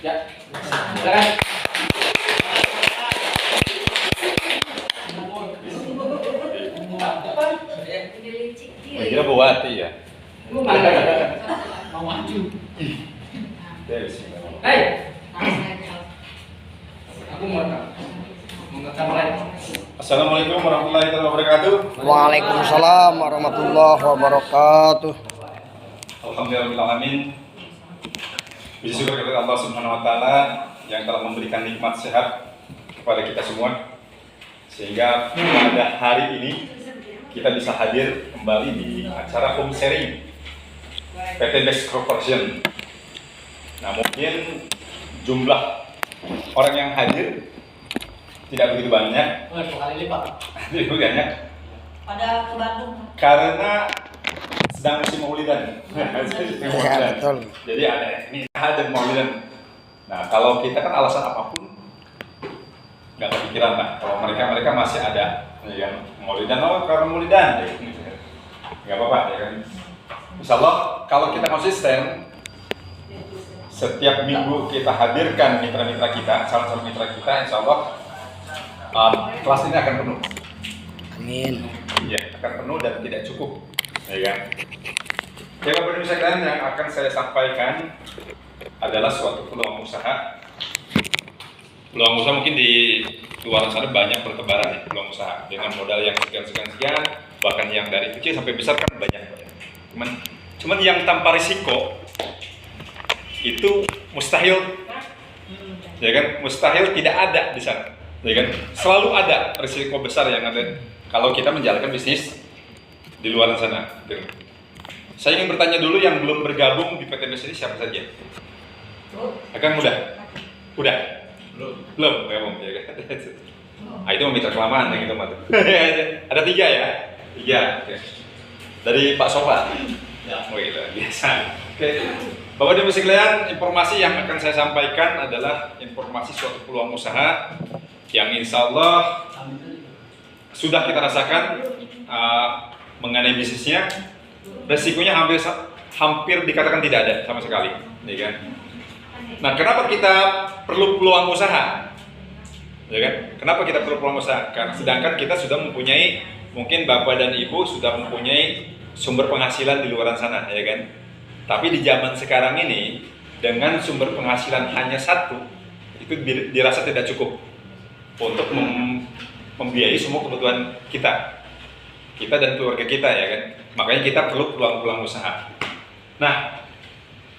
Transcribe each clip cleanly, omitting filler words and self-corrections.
Ya, silakan. Kira Buati ya. Mau maju. Hei, aku mau lagi. Assalamualaikum warahmatullahi wabarakatuh. Waalaikumsalam warahmatullahi wabarakatuh. Alhamdulillahirrahmanirrahim. Puji syukur kepada Allah Subhanahu wa taala yang telah memberikan nikmat sehat kepada kita semua sehingga pada hari ini kita bisa hadir kembali di acara home sharing PT Best Corporation. Nah, mungkin jumlah orang yang hadir tidak begitu banyak. Dua kali lipat. Tidak begitu banyak. Pada ke Bandung. Karena sedang musim maulidan. Ya, betul. Jadi ada ini dan maulidan. Nah, kalau kita kan alasan apapun nggak kepikiran lah. Kalau mereka masih ada yang maulidan, karena maulidan, nggak apa-apa ya kan. Insya Allah kalau kita konsisten, setiap minggu kita hadirkan mitra-mitra kita, calon-calon mitra kita, insya Allah kelas ini akan penuh. Amin. Ya, akan penuh dan tidak cukup, ya kan? Ya, Bapak Ibu sekalian, yang akan saya sampaikan adalah suatu peluang usaha. Peluang usaha mungkin di luar sana banyak bertebaran ya, peluang usaha dengan modal yang sekian, bahkan yang dari kecil sampai besar kan banyak. Cuman yang tanpa risiko itu mustahil, ya kan? Mustahil tidak ada di sana, ya kan? Selalu ada risiko besar yang ada kalau kita menjalankan bisnis di luar sana. Saya ingin bertanya dulu yang belum bergabung di PT Best ini siapa saja? Akan mudah? Udah? Belum gabung, ya kan? Ah, itu mitra kelamaan yang itu mati. Ada 3 ya? 3. Oke. Dari Pak Sofa. Oh gitu, biasa. Oke. Bapak dan Ibu sekalian, informasi yang akan saya sampaikan adalah informasi suatu peluang usaha yang insya Allah sudah kita rasakan mengenai bisnisnya. Resikonya hampir dikatakan tidak ada sama sekali, ya kan? Nah, kenapa kita perlu peluang usaha? Ya kan? Kenapa kita perlu peluang usaha? Karena sedangkan kita sudah mempunyai, mungkin Bapak dan Ibu sudah mempunyai sumber penghasilan di luar sana, ya kan? Tapi di zaman sekarang ini dengan sumber penghasilan hanya satu, itu dirasa tidak cukup untuk membiayai semua kebutuhan kita dan keluarga kita, ya kan? Makanya kita perlu peluang-peluang usaha. Nah,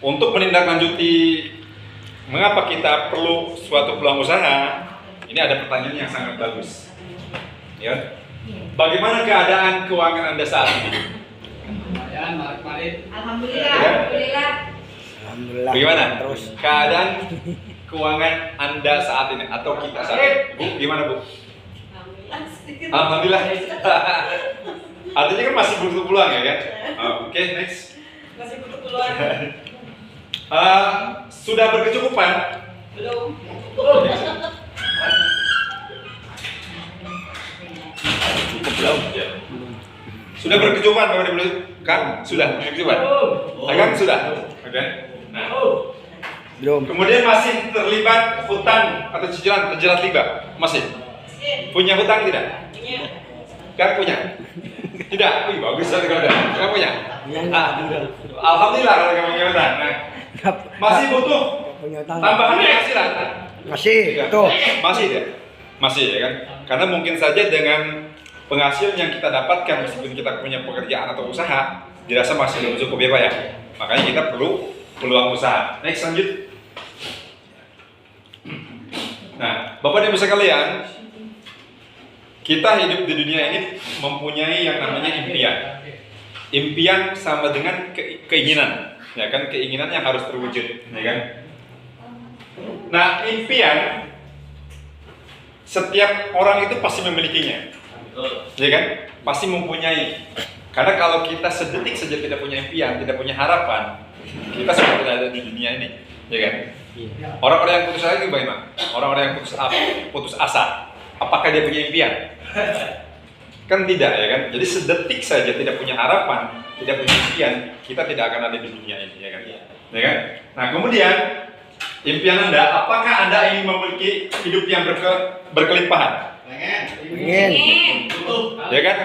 untuk menindaklanjuti mengapa kita perlu suatu peluang usaha, ini ada pertanyaan yang sangat bagus. Ya. Bagaimana keadaan keuangan Anda saat ini? Alhamdulillah. Ya. Alhamdulillah. Bagaimana? Terus Keadaan keuangan Anda saat ini atau kita saat ini? Bu, gimana Bu? Alhamdulillah. Artinya kan masih butuh peluang, ya kan? Oke, next. Masih butuh peluang. Sudah berkecukupan? Belum. Cukup belum? Ya. Sudah berkecukupan, Bapak Ibu? Kan? Sudah berkecukupan? Kan sudah? Oke. Nah, belum. kemudian masih terlibat hutang atau cicilan terjerat riba? Masih? Punya hutang tidak? Punya. Kan punya? Tidak? Wih, bagus sekali kalau ada. Kan punya? Alhamdulillah kalau kamu punya hutang. Nah, masih butuh tambahan penghasilan? Masih, tuh. Masih ya? Masih ya kan? Karena mungkin saja dengan penghasilan yang kita dapatkan meskipun kita punya pekerjaan atau usaha dirasa masih belum cukup ya Pak ya. Makanya kita perlu peluang usaha. Next, lanjut. Nah, Bapak dan Ibu sekalian, kita hidup di dunia ini mempunyai yang namanya impian. Impian sama dengan keinginan, ya kan? Keinginan yang harus terwujud, ya kan? Nah, impian setiap orang itu pasti memilikinya, ya kan? Pasti mempunyai. Karena kalau kita sedetik saja tidak punya impian, tidak punya harapan, kita sudah tidak ada di dunia ini, ya kan? Orang-orang yang putus asa itu bagaimana? Orang-orang yang putus asa, apakah dia punya impian? Kan tidak, ya kan? Jadi sedetik saja tidak punya harapan, tidak punya impian, kita tidak akan ada di dunia ini, ya kan? Ya kan? Nah, kemudian Impian Anda, apakah Anda ingin memiliki hidup yang berkelimpahan? Pengen. Ya kan?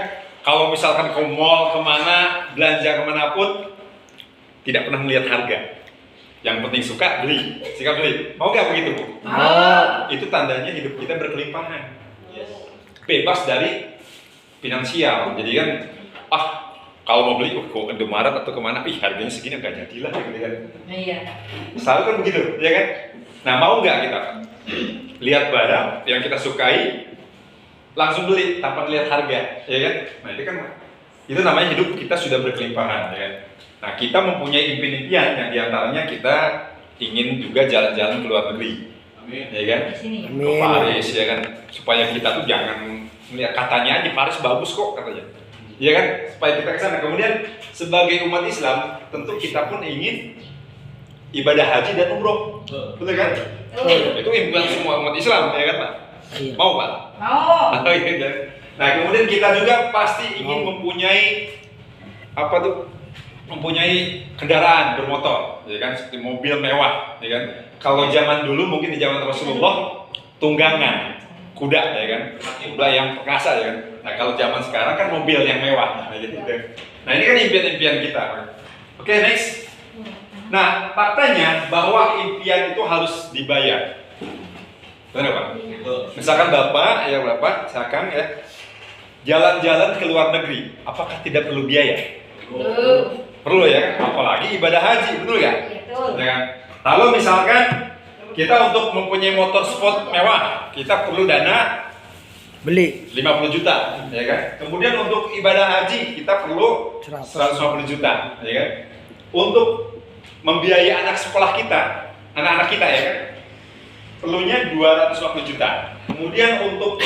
Kalau misalkan ke mall, kemana, belanja kemanapun, tidak pernah melihat harga. Yang penting suka, beli, sikap beli. Mau nggak begitu, Bu? Mau. Itu tandanya hidup kita berkelimpahan. Bebas dari finansial. Jadi kan, kalau mau beli, ke Indomaret atau kemana, harganya segini nggak jadilah, gitu kan. Iya. Selalu kan begitu, ya kan? Nah, mau nggak kita lihat barang yang kita sukai, langsung beli tanpa lihat harga, ya kan? Nah, itu namanya hidup kita sudah berkelimpahan, ya kan? Nah, kita mempunyai impian-impian yang diantaranya kita ingin juga jalan-jalan ke luar negeri, ya kan? Di sini. Ke Amin. Paris, ya kan? Supaya kita tuh jangan melihat katanya di Paris bagus kok katanya, ya kan? Supaya kita ke sana. Kemudian sebagai umat Islam, tentu kita pun ingin ibadah haji dan umroh, betul kan? Itu impian semua umat Islam, ya kan, Pak? Iya. Mau, Pak? Mau. Nah, kemudian kita juga pasti ingin mempunyai mempunyai kendaraan bermotor, ya kan, seperti mobil mewah, ya kan. Kalau zaman dulu mungkin di zaman Rasulullah tunggangan, kuda, ya kan, kuda yang perkasa, ya kan. Nah, kalau zaman sekarang kan mobil yang mewah, gitu. Nah, ini kan impian-impian kita. Oke, next. Nah, faktanya bahwa impian itu harus dibayar. Benar, Pak? Misalkan Bapak, misalkan ya, jalan-jalan ke luar negeri, apakah tidak perlu biaya? Perlu, ya, apalagi ibadah haji, betul ya? Ya kan? Lalu misalkan kita untuk mempunyai motor sport mewah, kita perlu dana Beli. 50 juta, ya kan? Kemudian untuk ibadah haji kita perlu 150 juta, ya kan? Untuk membiayai anak sekolah kita, anak-anak kita, ya kan? Perlunya 250 juta. Kemudian untuk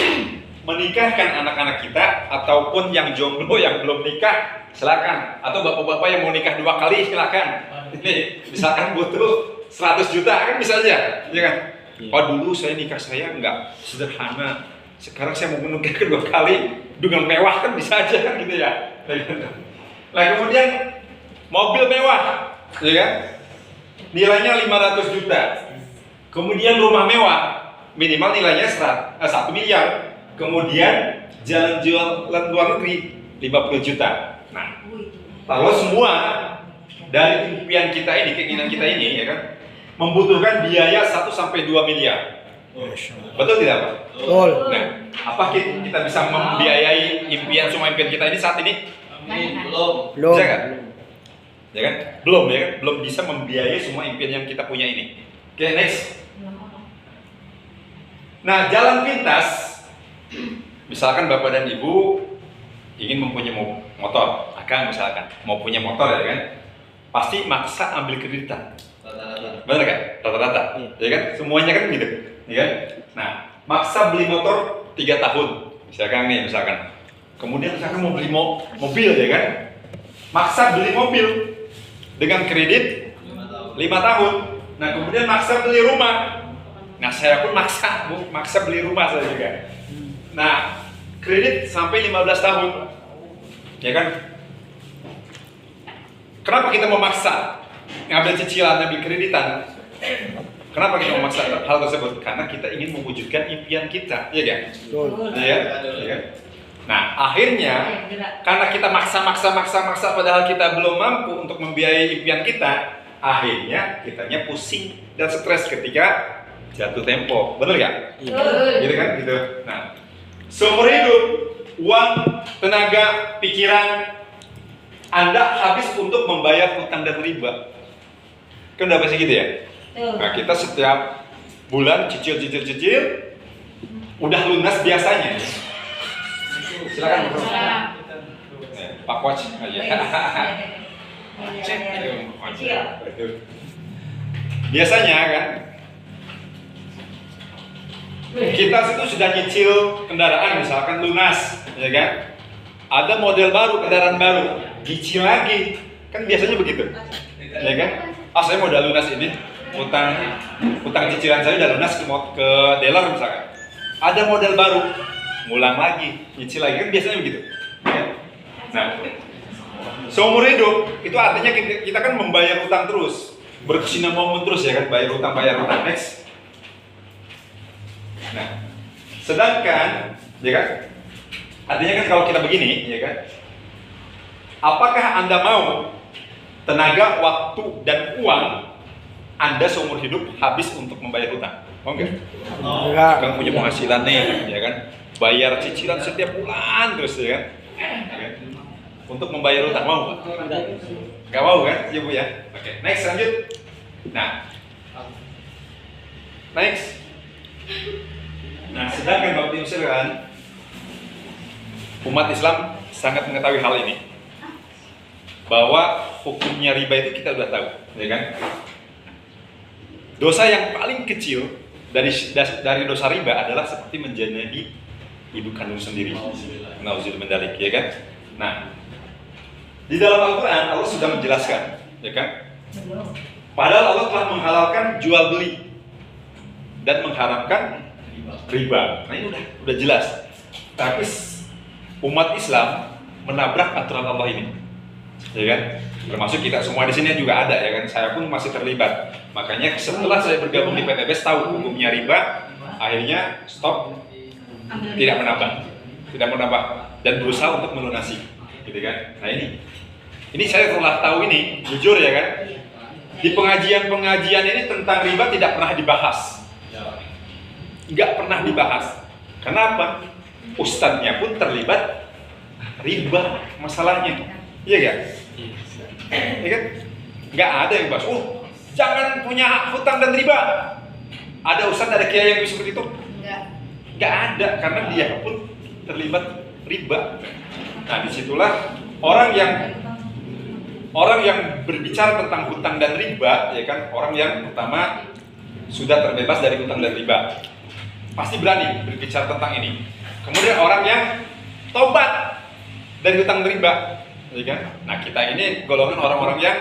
menikahkan anak-anak kita ataupun yang jomblo yang belum nikah, silakan. Atau bapak-bapak yang mau nikah 2 kali, silakan. Ini misalkan butuh 100 juta kan bisa aja, ya kan? Oh, dulu saya nikah saya nggak sederhana. Sekarang saya mau menikah kedua kali dengan mewah kan bisa aja kan gitu ya. Nah, kemudian mobil mewah, ya kan? Nilainya 500 juta. Kemudian rumah mewah, minimal nilainya 1 miliar. Kemudian jalan-jalan luar negeri 50 juta. Nah, kalau semua dari impian kita ini, keinginan kita ini, ya kan, membutuhkan biaya 1 sampai 2 miliar. Betul tidak, Pak? Betul. Nah, apa kita bisa membiayai semua impian kita ini saat ini? Belum. Belum. Bisa nggak? Ya kan? Belum, ya kan? Belum bisa membiayai semua impian yang kita punya ini. Oke, next. Nah, jalan pintas, misalkan Bapak dan Ibu ingin mempunyai motor, misalkan mau punya motor, ya kan? Pasti maksa ambil kreditan. Benar kan? Rata-rata, ya kan? Semuanya kan gitu, ya kan? Nah, maksa beli motor 3 tahun, misalkan. Kemudian misalkan mau beli mobil, ya kan? Maksa beli mobil dengan kredit 5 tahun. Nah, kemudian maksa beli rumah. Nah, saya pun maksa beli rumah saya juga. Nah, kredit sampai 15 tahun, ya kan? Kenapa kita memaksa ngambil cicilan, ngambil kreditan? Kenapa kita memaksa hal tersebut? Karena kita ingin mewujudkan impian kita, ya kan? Betul. Ya kan? Nah, akhirnya karena kita maksa padahal kita belum mampu untuk membiayai impian kita, akhirnya kitanya pusing dan stres ketika jatuh tempo. Bener gak? Gitu kan? Gitu. Nah, seumur hidup, uang, tenaga, pikiran Anda habis untuk membayar utang dan riba. Kan udah pasti gitu ya? Nah, kita setiap bulan cicil, udah lunas biasanya. Silakan, Bro. Pak Coach aja. Biasanya kan kita itu sudah nyicil kendaraan, misalkan lunas, ya kan? Ada model baru, kendaraan baru, cicil lagi, kan biasanya begitu, ya kan? Saya mau udah lunas ini, utang cicilan saya udah lunas ke dealer misalkan. Ada model baru, ngulang lagi, nyicil lagi, kan biasanya begitu. Ya? Nah, seumur hidup itu artinya kita kan membayar utang terus. berkesinambungan terus ya kan, bayar utang. Next. Nah, sedangkan ya kan, artinya kan kalau kita begini ya kan, apakah Anda mau tenaga, waktu, dan uang Anda seumur hidup habis untuk membayar hutang? Mau nggak? Enggak. Kan punya penghasilan nih, ya kan? Bayar cicilan setiap bulan terus ya kan? Untuk membayar hutang, mau nggak? Nggak mau kan, ya Bu ya? Oke, next lanjut. Nah, next. Nah, sedangkan Bapak Ibu sekalian, umat Islam sangat mengetahui hal ini, bahwa hukumnya riba itu kita udah tahu, ya kan? Dosa yang paling kecil dari dosa riba adalah seperti menjadi ibu kandung sendiri. Nauzubillah min dzalik, ya kan? Nah, di dalam Al-Quran Allah sudah menjelaskan, ya kan? Padahal Allah telah menghalalkan jual beli dan mengharamkan riba. Nah, ini udah jelas. Tapi umat Islam menabrak aturan Allah ini, ya kan? Termasuk kita semua di sini juga ada, ya kan? Saya pun masih terlibat. Makanya setelah saya bergabung di PTBS tahu hukumnya riba, akhirnya stop, tidak menambah dan berusaha untuk melunasi, gitu kan? Nah ini saya telah tahu ini, jujur ya kan? Di pengajian ini tentang riba tidak pernah dibahas, nggak pernah dibahas. Kenapa? Ustadznya pun terlibat riba masalahnya, iya kan? Ya kan? Nggak ada yang bahas. Oh, jangan punya hutang dan riba. Ada ustadz, ada kiai yang disebut itu? Nggak ada, karena dia pun terlibat riba. Nah, disitulah orang yang berbicara tentang hutang dan riba, ya kan, orang yang pertama sudah terbebas dari hutang dan riba, pasti berani berbicara tentang ini. Kemudian orang yang tobat dari hutang dan riba, ya kan. Nah, kita ini golongan orang-orang yang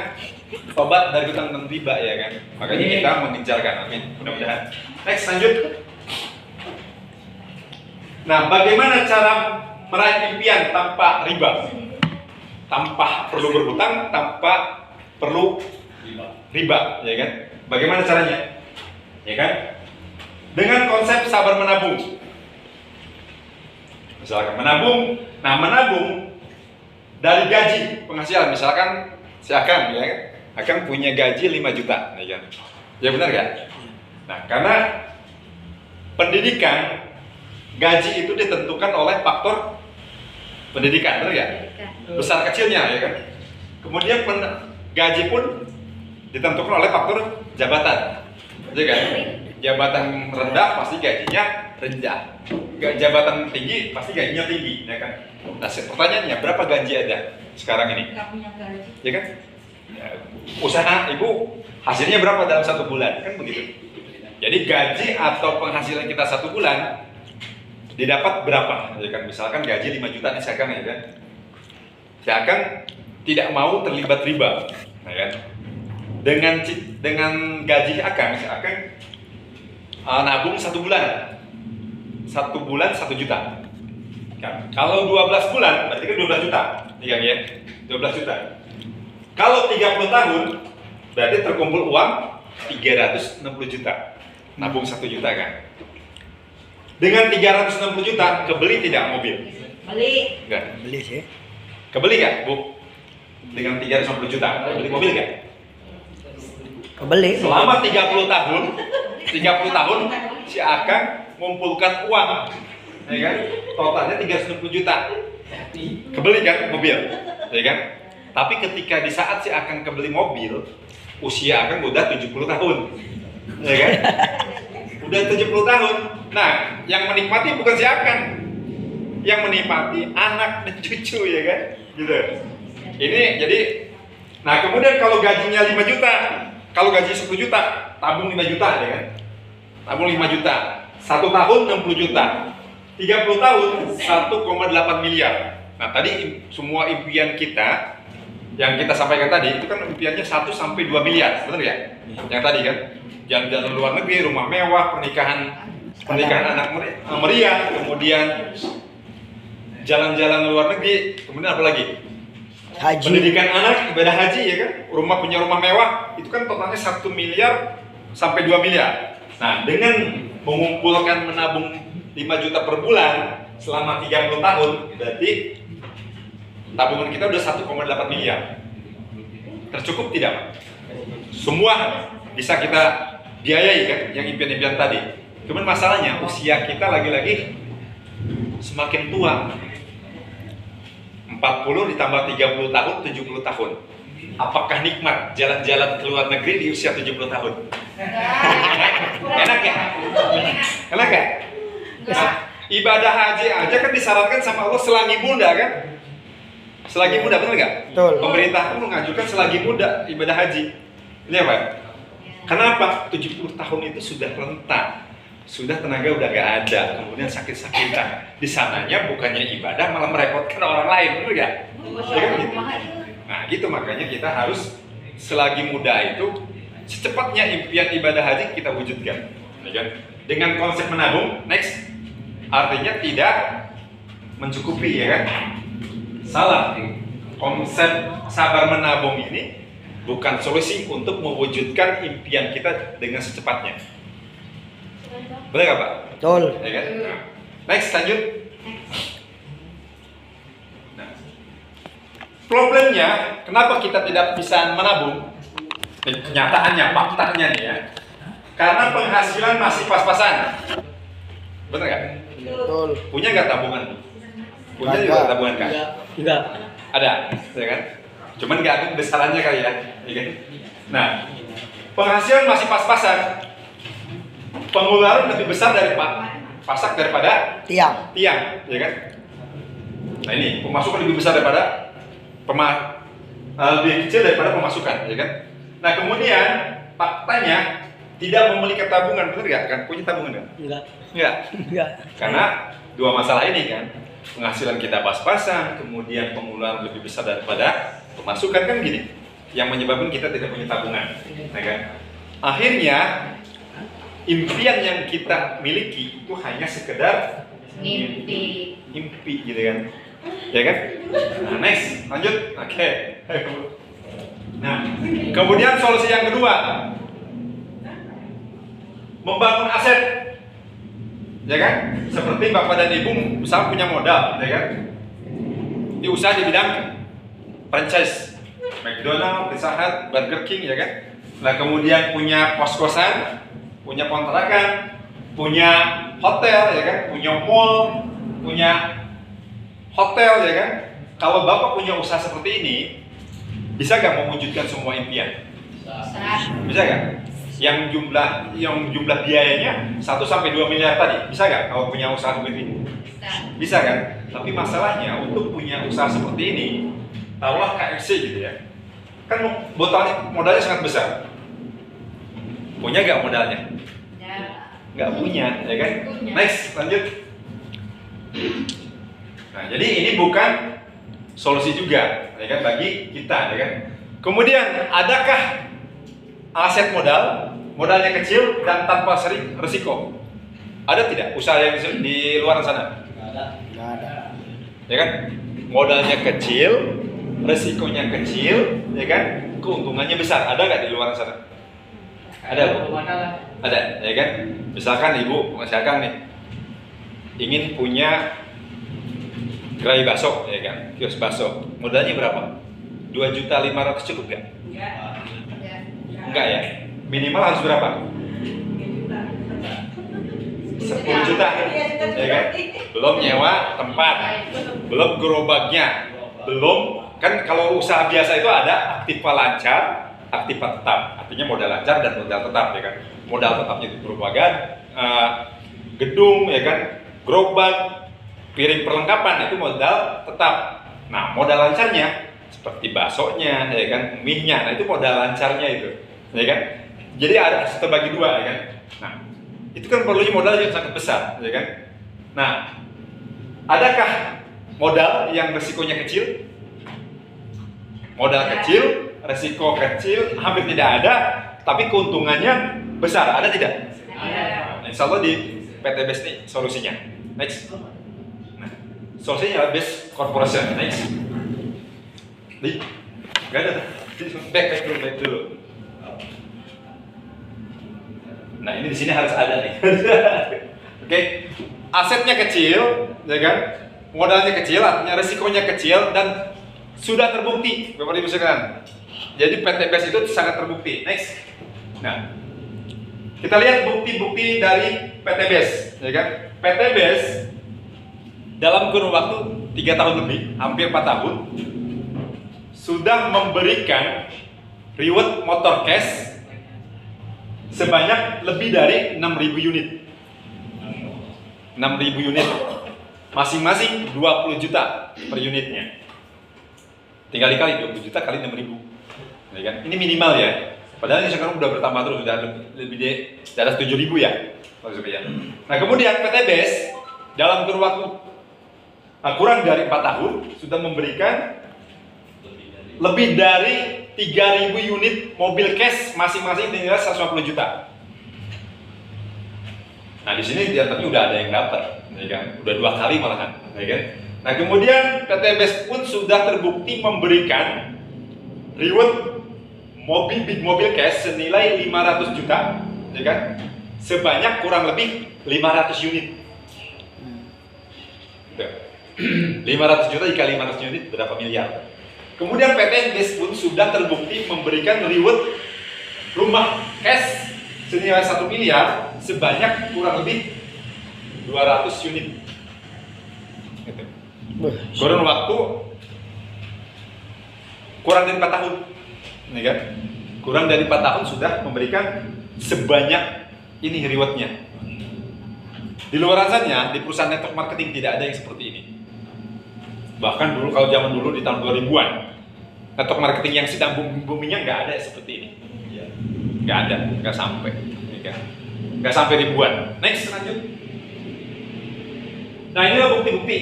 tobat dari hutang dan riba, ya kan. Makanya kita mengejarkan, amin. Mudah-mudahan. Next, lanjut. Nah, bagaimana cara meraih impian tanpa riba? Tanpa perlu berhutang, tanpa perlu riba, ya kan? Bagaimana caranya? Ya kan? Dengan konsep sabar menabung. Misalkan menabung, nah menabung dari gaji penghasilan, misalkan si Akang, ya kan? Akang punya gaji 5 juta, ya kan? Ya benar kan? Nah, karena pendidikan, gaji itu ditentukan oleh faktor pendidikan, benar ya? Besar kecilnya, ya kan? Kemudian gaji pun ditentukan oleh faktor jabatan, ya kan? Jabatan rendah pasti gajinya rendah, jabatan tinggi pasti gajinya tinggi, ya kan? Nah, pertanyaannya berapa gaji ada sekarang ini? Nggak punya gaji. Ya kan? Ya, usaha ibu hasilnya berapa dalam 1 bulan, kan begitu? Jadi gaji atau penghasilan kita 1 bulan didapat berapa, ya kan? Misalkan gaji 5 juta nih sekarang, ya kan? Saya akan tidak mau terlibat riba, ya kan? Dengan gaji Akang, saya akan nabung 1 bulan. 1 bulan 1 juta. Kan? Kalau 12 bulan berarti kan 12 juta, ya, ya? 12 juta. Kalau 30 tahun berarti terkumpul uang 360 juta. Nabung 1 juta kan? Dengan 360 juta kebeli tidak mobil? Beli. Enggak. Beli sih. Kebeli nggak, Bu? Dengan 350 juta, beli mobil nggak? Kebeli. Selama 30 tahun si Akang mengumpulkan uang, ya kan? Totalnya 360 juta. Kebeli kan mobil, ya kan? Tapi ketika di saat si Akang kebeli mobil, usia Akang udah 70 tahun, ya kan? Udah 70 tahun. Nah, yang menikmati bukan si Akang, yang menikmati anak dan cucu, ya kan? Gitu. Ini jadi, nah kemudian kalau gajinya 5 juta, kalau gaji 10 juta, tabung 5 juta, ya kan? Tabung 5 juta, 1 tahun 60 juta, 30 tahun 1,8 miliar. Nah, tadi semua impian kita yang kita sampaikan tadi itu kan impiannya 1 sampai 2 miliar, benar ya? Yang tadi kan, jalan-jalan luar negeri, rumah mewah, pernikahan anak meriah, kemudian jalan-jalan luar negeri, kemudian apa lagi? Haji. pendidikan anak, ibadah haji ya kan, punya rumah mewah, itu kan totalnya 1 miliar sampai 2 miliar. Nah, dengan mengumpulkan menabung 5 juta per bulan selama 30 tahun, berarti tabungan kita udah 1,8 miliar. Tercukup tidak, Pak? Semua bisa kita biayai kan, yang impian-impian tadi. Cuman masalahnya usia kita lagi-lagi semakin tua. 40 ditambah 30 tahun, 70 tahun. Apakah nikmat jalan-jalan ke luar negeri di usia 70 tahun? Enak ya? Enak ya? Nah, ibadah haji aja kan disarankan sama Allah selagi muda kan? Selagi muda, benar nggak? Betul. Pemerintah pun mengajukan selagi muda ibadah haji. Ini apa? Kenapa? 70 tahun itu sudah renta, sudah tenaga udah gak ada, kemudian sakit-sakitan. Di sananya bukannya ibadah, malah merepotkan orang lain, benar nggak? Ya kan gitu. Nah gitu, makanya kita harus selagi muda itu secepatnya impian ibadah haji kita wujudkan, ya kan? Dengan konsep menabung, next, artinya tidak mencukupi, ya kan? Salah. Konsep sabar menabung ini bukan solusi untuk mewujudkan impian kita dengan secepatnya. Boleh nggak Pak? Betul. Ya kan? Nah, next, lanjut. Nah, problemnya, kenapa kita tidak bisa menabung? Kenyataannya, faktanya nih ya. Karena penghasilan masih pas-pasan. Bener nggak? Betul. Punya nggak tabungan? Punya Ada. juga tabungan kan? Enggak. Ada, ya kan? Cuman nggak ada besarannya kali ya, ya kan? Nah, penghasilan masih pas-pasan. Pengeluaran lebih besar dari pasak daripada Tiang. tiang, ya kan? Nah ini pemasukan lebih besar daripada lebih kecil daripada pemasukan, ya kan? Nah kemudian faktanya tidak memiliki tabungan, benar nggak? Kan punya tabungan nggak? Enggak. Nggak, Enggak. karena dua masalah ini kan, penghasilan kita pas-pasan, kemudian pengeluaran lebih besar daripada pemasukan kan gini, yang menyebabkan kita tidak punya tabungan, ya kan? Akhirnya impian yang kita miliki itu hanya sekedar mimpi gitu kan, ya kan? Nah, next, lanjut, oke. Nah, kemudian solusi yang kedua, membangun aset, ya kan? Seperti bapak dan ibu misalnya punya modal, ya kan? Di usaha di bidang franchise, McDonald, Pizza Hut, Burger King, ya kan? Nah, kemudian punya kos-kosan, punya kontrakan, punya hotel, ya kan? Punya mall, punya hotel, ya kan? Kalau bapak punya usaha seperti ini, bisa nggak mewujudkan semua impian? Bisa nggak? Yang jumlah biayanya 1 sampai 2 miliar tadi, bisa nggak kalau punya usaha seperti ini? Bisa kan? Tapi masalahnya untuk punya usaha seperti ini, taruhlah KFC gitu ya, kan modalnya sangat besar. Punya nggak modalnya? Nggak punya, ya kan? Next, lanjut. Nah, jadi ini bukan solusi juga, ya kan, bagi kita, ya kan? Kemudian, adakah aset modalnya kecil dan tanpa sering risiko? Ada tidak usaha yang di luar sana? Enggak ada. Ya kan? Modalnya kecil, risikonya kecil, ya kan? Keuntungannya besar. Ada nggak di luar sana? Ada, Bu? Ada, ya kan? Misalkan ibu, misalkan nih, ingin punya gerai bakso, ya kan? Kios bakso. Modalnya berapa? 2.500.000 cukup nggak? Enggak ya? Minimal harus berapa? 10 juta, ya kan? Belum nyewa tempat, belum gerobaknya, belum, kan kalau usaha biasa itu ada aktiva lancar, aktiva tetap, artinya modal lancar dan modal tetap, ya kan? Modal tetapnya itu berupa gedung, ya kan? Gerobak, piring perlengkapan, itu modal tetap. Nah, modal lancarnya seperti baksonya, ya kan? Mie-nya, nah itu modal lancarnya itu, ya kan? Jadi ada terbagi dua, ya kan? Nah, itu kan perlunya modal yang sangat besar, ya kan? Nah, adakah modal yang resikonya kecil? Modal kecil, resiko kecil, hampir tidak ada, tapi keuntungannya besar, ada tidak? Nah, insya Allah di PT Best ini solusinya. Next. Nah, solusinya Best Corporation. Next. Nih, nggak ada. Back dulu. Nah ini di sini harus ada nih. Oke, asetnya kecil, ya kan? Modalnya kecil, artinya resikonya kecil dan sudah terbukti, Bapak Ibu sekalian. Jadi PTBS itu sangat terbukti. Next. Nah, kita lihat bukti-bukti dari PTBS, ya kan? PTBS dalam kurun waktu 3 tahun lebih, hampir 4 tahun, sudah memberikan reward motor cash sebanyak lebih dari 6.000 unit. 6.000 unit. Masing-masing 20 juta per unitnya. Tinggal dikali 20 juta kali 6.000. Ya kan? Ini minimal ya. Padahal ini sekarang udah bertambah terus, sudah lebih di atas 7.000 ya. Nah, kemudian PTBS dalam kurun waktu kurang dari 4 tahun sudah memberikan lebih dari 3.000 unit mobil cash masing-masing nilai 150 juta. Nah di sini diantaranya udah ada yang dapat, ya kan? Udah 2 kali malahan, ya kan? Nah kemudian PTBS pun sudah terbukti memberikan reward big mobil cash senilai 500 juta, ya kan? Sebanyak kurang lebih 500 unit. 500 juta dikali 500 unit berapa miliar? Kemudian PTBS pun sudah terbukti memberikan reward rumah cash senilai 1 miliar sebanyak kurang lebih 200 unit. Gitu. Kurun waktu kurang dari 4 tahun, ya kan? Kurang dari 4 tahun sudah memberikan sebanyak ini rewardnya. Di luar sana, di perusahaan network marketing tidak ada yang seperti ini. Bahkan dulu, kalau zaman dulu di tahun 2000-an, network marketing yang sedang boomingnya nggak ada seperti ini. Nggak ada, nggak sampai. Nggak sampai ribuan. Next, lanjut. Nah inilah bukti-bukti.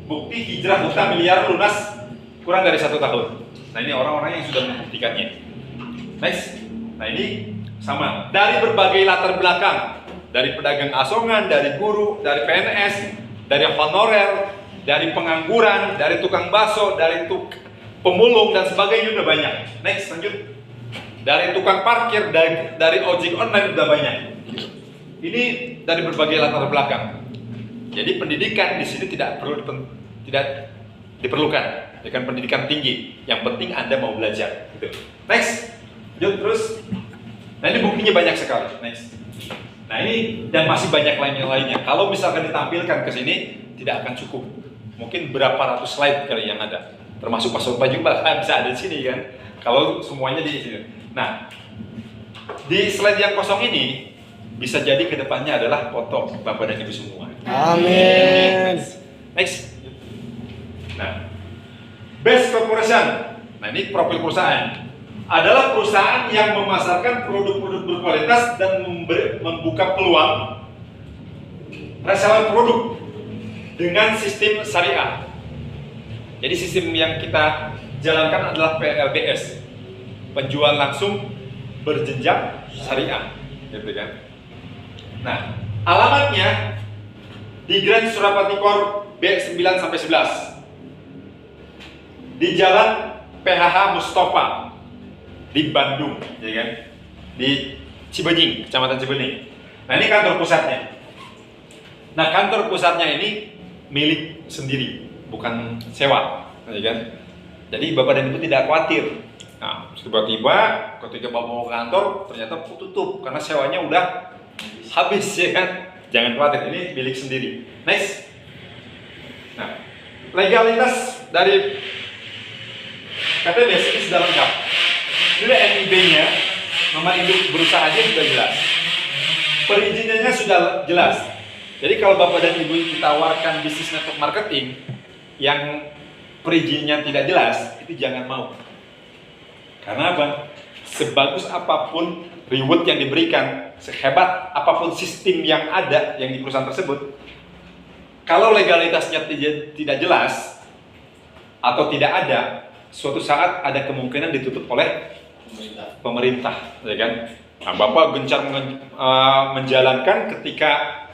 Bukti hijrah duta miliar lunas kurang dari 1 tahun. Nah ini orang-orang yang sudah membuktikannya. Next. Nah ini sama. Dari berbagai latar belakang. Dari pedagang asongan, dari guru, dari PNS, dari honorer, dari pengangguran, dari tukang bakso, dari pemulung dan sebagainya udah banyak. Next, lanjut. Dari tukang parkir, dari ojek online udah banyak. Ini dari berbagai latar belakang. Jadi pendidikan di sini tidak diperlukan, ya kan, pendidikan tinggi. Yang penting Anda mau belajar. Gitu. Next, lanjut terus. Nah ini buktinya banyak sekali. Next. Nah ini dan masih banyak lainnya. Kalau misalkan ditampilkan ke sini tidak akan cukup. Mungkin berapa ratus slide kali yang ada. Termasuk Pak Sopa juga bisa ada di sini kan. Kalau semuanya di sini. Nah, di slide yang kosong ini bisa jadi kedepannya adalah foto Bapak dan Ibu semua. Amin. Next. Nah, Best Corporation. Nah ini profil perusahaan. Adalah perusahaan yang memasarkan produk-produk berkualitas dan membuka peluang reseller produk dengan sistem syariah. Jadi sistem yang kita jalankan adalah PLBS, penjual langsung berjenjang syariah, gitu kan? Nah, alamatnya di Grand Surapati Kor B9 sampai 11 di Jalan PHH Mustafa di Bandung, ya kan? Di Cibenying, Kecamatan Cibenying. Nah ini kantor pusatnya. Nah kantor pusatnya ini milik sendiri, bukan sewa, ya kan? Jadi Bapak dan Ibu tidak khawatir. Nah tiba-tiba ketika Bapak mau ke kantor ternyata tutup karena sewanya udah habis, ya kan? Jangan khawatir, ini milik sendiri. Next. Nah legalitas dari PTBS ini sudah lengkap. Ini NIB-nya, nomor induk berusahanya sudah jelas. Perizinannya sudah jelas. Jadi kalau Bapak dan Ibu ditawarkan bisnis network marketing yang perizinannya tidak jelas, itu jangan mau. Karena apa? Sebagus apapun reward yang diberikan, sehebat apapun sistem yang ada yang di perusahaan tersebut, kalau legalitasnya tidak jelas atau tidak ada, suatu saat ada kemungkinan ditutup oleh pemerintah, ya kan? Nah, Bapak gencar menjalankan ketika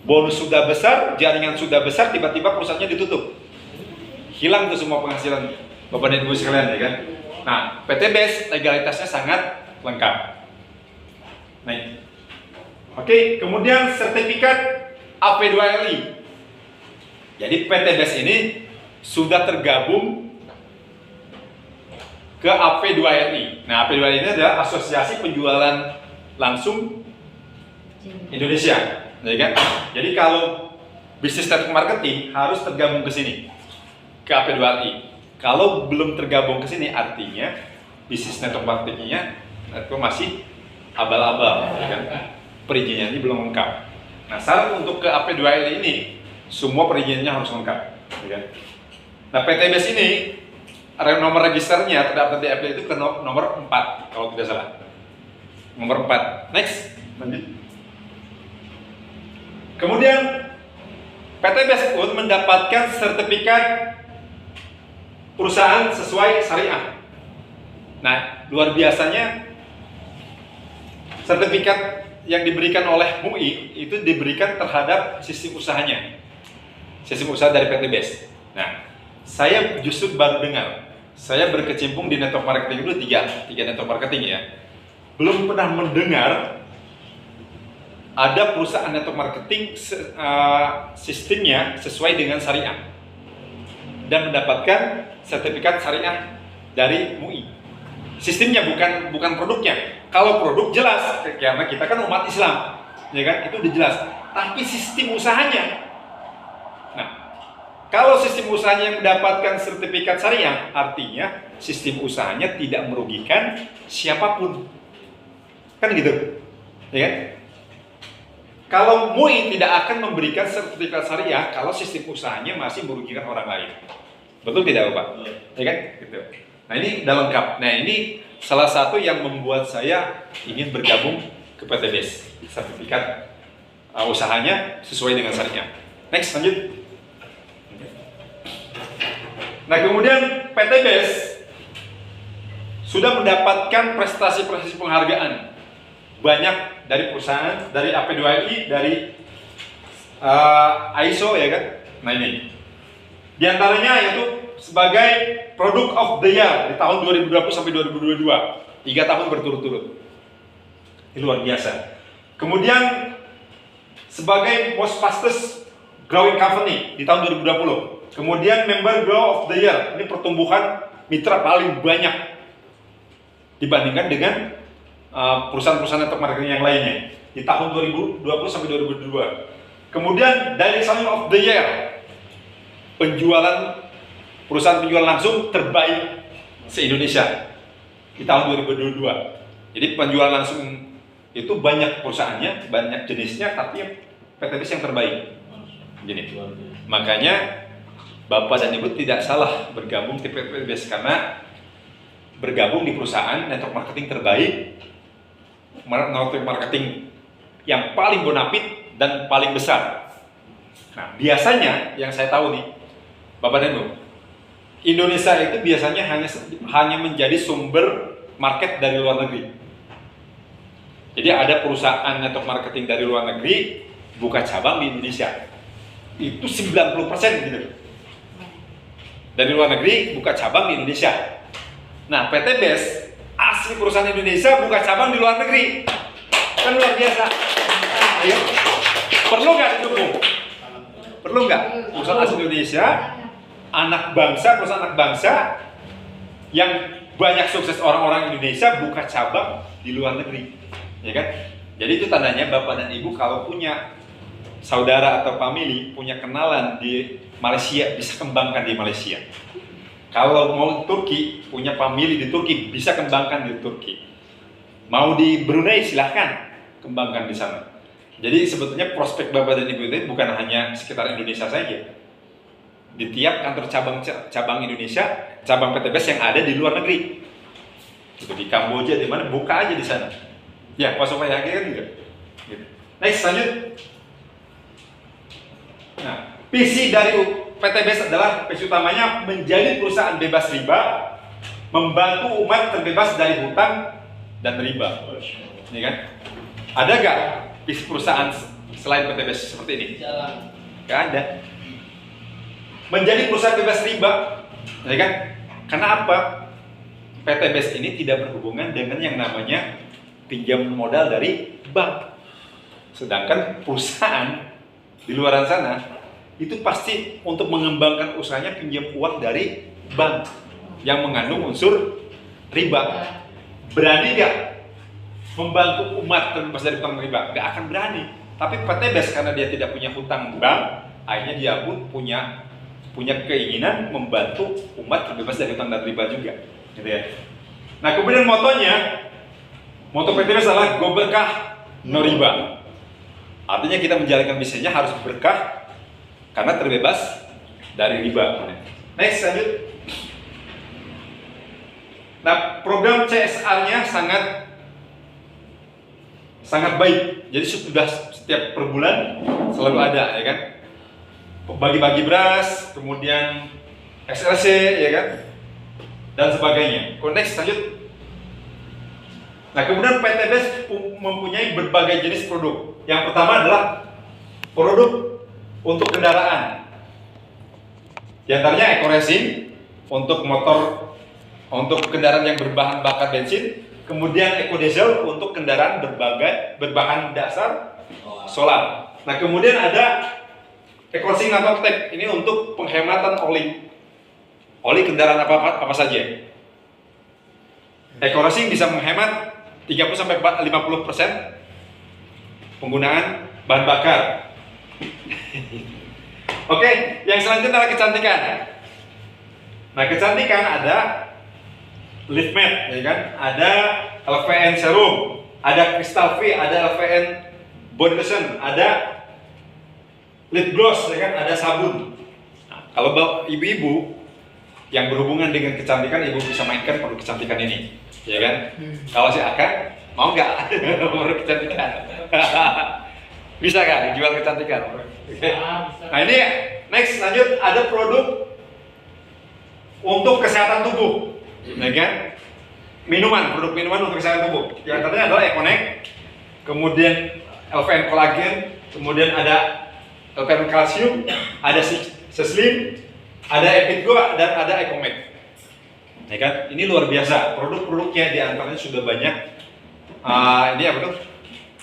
bonus sudah besar, jaringan sudah besar, tiba-tiba perusahaannya ditutup, hilang tuh semua penghasilan Bapak dan Ibu sekalian, ya kan? Nah, PTBS legalitasnya sangat lengkap. Nah, oke, kemudian sertifikat AP2LI. Jadi PTBS ini sudah tergabung ke AP2LI. Nah, AP2LI ini adalah Asosiasi Penjualan Langsung Indonesia, ya kan? Jadi kalau bisnis network marketing harus tergabung ke sini, ke AP2LI. Kalau belum tergabung ke sini, artinya bisnis network marketingnya itu masih abal-abal, ya kan? Perizinannya belum lengkap. Nah, syarat untuk ke AP2LI ini, semua perizinannya harus lengkap, ya kan? Nah, PTBS ini nomor registernya terdaftar di AP itu ke nomor 4 kalau tidak salah. Nomor 4. Next, lanjut. Kemudian PTBS pun mendapatkan sertifikat perusahaan sesuai syariah. Nah, luar biasanya sertifikat yang diberikan oleh MUI itu diberikan terhadap sistem usahanya, sistem usaha dari PTBS. Nah, saya justru baru dengar, saya berkecimpung di network marketing itu tiga network marketing ya, belum pernah mendengar ada perusahaan network marketing sistemnya sesuai dengan syariah dan mendapatkan sertifikat syariah dari MUI. Sistemnya bukan produknya. Kalau produk jelas, karena kita kan umat Islam, ya kan, itu udah jelas. Tapi sistem usahanya, nah, kalau sistem usahanya yang mendapatkan sertifikat syariah, artinya sistem usahanya tidak merugikan siapapun, kan gitu, ya kan? Kalau MUI tidak akan memberikan sertifikat syariah kalau sistem usahanya masih merugikan orang lain. Betul tidak, Pak? Ya kan? Gitu. Nah, ini udah lengkap. Nah, ini salah satu yang membuat saya ingin bergabung ke PTBS. Sertifikat usahanya sesuai dengan syariah. Next, lanjut. Nah, kemudian PTBS sudah mendapatkan prestasi-prestasi penghargaan banyak dari perusahaan, dari AP2LI, dari ISO, ya kan? Nah, ini di antaranya yaitu sebagai Product of the Year di tahun 2020 sampai 2022, 3 tahun berturut-turut. Ini luar biasa. Kemudian sebagai Most Fastest Growing Company di tahun 2020. Kemudian Member Grow of the Year, ini pertumbuhan mitra paling banyak dibandingkan dengan perusahaan-perusahaan network marketing yang lainnya di tahun 2020 sampai 2022. Kemudian Direct Selling of the Year, perusahaan penjualan langsung terbaik se-Indonesia di tahun 2022. Jadi penjualan langsung itu banyak perusahaannya, banyak jenisnya, tapi PTBS yang terbaik. Jadi makanya Bapak dan Ibu tidak salah bergabung di PTBS, karena bergabung di perusahaan network marketing terbaik, network marketing yang paling bonafit dan paling besar. Nah, biasanya yang saya tahu nih, Bapak dan Ibu, Indonesia itu biasanya hanya menjadi sumber market dari luar negeri. Jadi ada perusahaan network marketing dari luar negeri buka cabang di Indonesia. Itu 90% gitu. Dari luar negeri buka cabang di Indonesia. Nah, PTBS asli perusahaan Indonesia buka cabang di luar negeri. Kan luar biasa. Ayo. Perlu nggak didukung? Perlu nggak? Perusahaan asli Indonesia, anak bangsa, perusahaan anak bangsa yang banyak sukses orang-orang Indonesia buka cabang di luar negeri, ya kan? Jadi itu tandanya Bapak dan Ibu kalau punya saudara atau family, punya kenalan di Malaysia, bisa kembangkan di Malaysia. Kalau mau Turki, punya family di Turki, bisa kembangkan di Turki. Mau di Brunei, silahkan kembangkan di sana. Jadi sebetulnya prospek Bapak dan Ibu itu bukan hanya sekitar Indonesia saja. Di tiap kantor cabang Indonesia, cabang PTBS yang ada di luar negeri, itu di Kamboja, di mana, buka aja di sana. Ya, Pak Sofyan kan juga. Gitu. Next, lanjut. Nah, visi dari PTBS adalah visi utamanya menjadi perusahaan bebas riba, membantu umat terbebas dari hutang dan riba. Ini kan? Ada gak visi perusahaan selain PTBS seperti ini? Gak ada. Menjadi perusahaan bebas riba, ya kan? Karena apa? PT BES ini tidak berhubungan dengan yang namanya pinjam modal dari bank. Sedangkan perusahaan di luar sana itu pasti untuk mengembangkan usahanya pinjam uang dari bank yang mengandung unsur riba. Berani gak membantu umat terbebas dari hutang riba? Gak akan berani. Tapi PT BES karena dia tidak punya hutang bank, akhirnya dia pun punya keinginan membantu umat terbebas dari hutang dan riba juga, gitu ya. Nah kemudian moto PT BES adalah go berkah no riba. Artinya kita menjalankan bisnisnya harus berkah karena terbebas dari riba. Next, lanjut. Nah program CSR-nya sangat baik. Jadi sudah setiap per bulan selalu ada, ya kan? Bagi-bagi beras, kemudian SLC, ya kan? Dan sebagainya. Next, lanjut. Nah, kemudian PT BES mempunyai berbagai jenis produk. Yang pertama adalah produk untuk kendaraan. Di antaranya eco-racing untuk motor, untuk kendaraan yang berbahan bakar bensin. Kemudian eco-diesel untuk kendaraan berbahan dasar solar. Nah, kemudian ada eco-racing atau tech ini untuk penghematan oli kendaraan apa saja. Eco-racing bisa menghemat 30-50% penggunaan bahan bakar. Oke, yang selanjutnya adalah kecantikan. Nah, kecantikan ada Lift Matte, ya kan? Ada LVN Serum, ada Crystal V, ada LVN Body Lotion, ada lip gloss, ya kan? Ada sabun. Nah, kalau ibu-ibu yang berhubungan dengan kecantikan, ibu bisa mainkan produk kecantikan ini, ya kan? Kalau si Akan mau nggak produk kecantikan? Bisa kan jual kecantikan? Nah ini next, lanjut, ada produk untuk kesehatan tubuh, ya kan? Produk minuman untuk kesehatan tubuh. Yang antaranya adalah Econex, kemudian LVN Collagen, kemudian ada LVN Calcium, ada Slim, ada Epitgo, dan ada Ecomed. Ya kan? Ini luar biasa. Produk-produknya di antaranya sudah banyak. Ini apa tuh?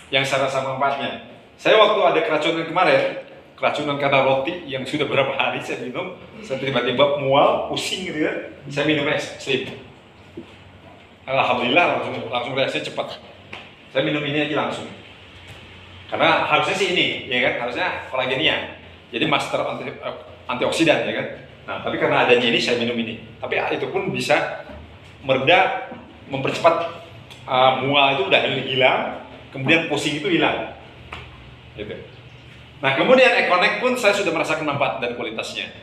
Yang sama-sama manfaatnya. Saya waktu ada keracunan kemarin, keracunan karena roti yang sudah berapa hari saya minum, saya tiba-tiba mual, pusing gitu ya. Saya minum Slim. Alhamdulillah langsung reaksinya cepat. Saya minum ini aja langsung. Karena harusnya sih ini, ya kan? Harusnya kolagennya. Jadi master antioksidan, ya kan? Nah, tapi karena adanya ini saya minum ini. Tapi itu pun bisa mereda, mempercepat mual itu udah hilang, kemudian pusing itu hilang. Gitu. Nah, kemudian Econex pun saya sudah merasakan manfaat dan kualitasnya.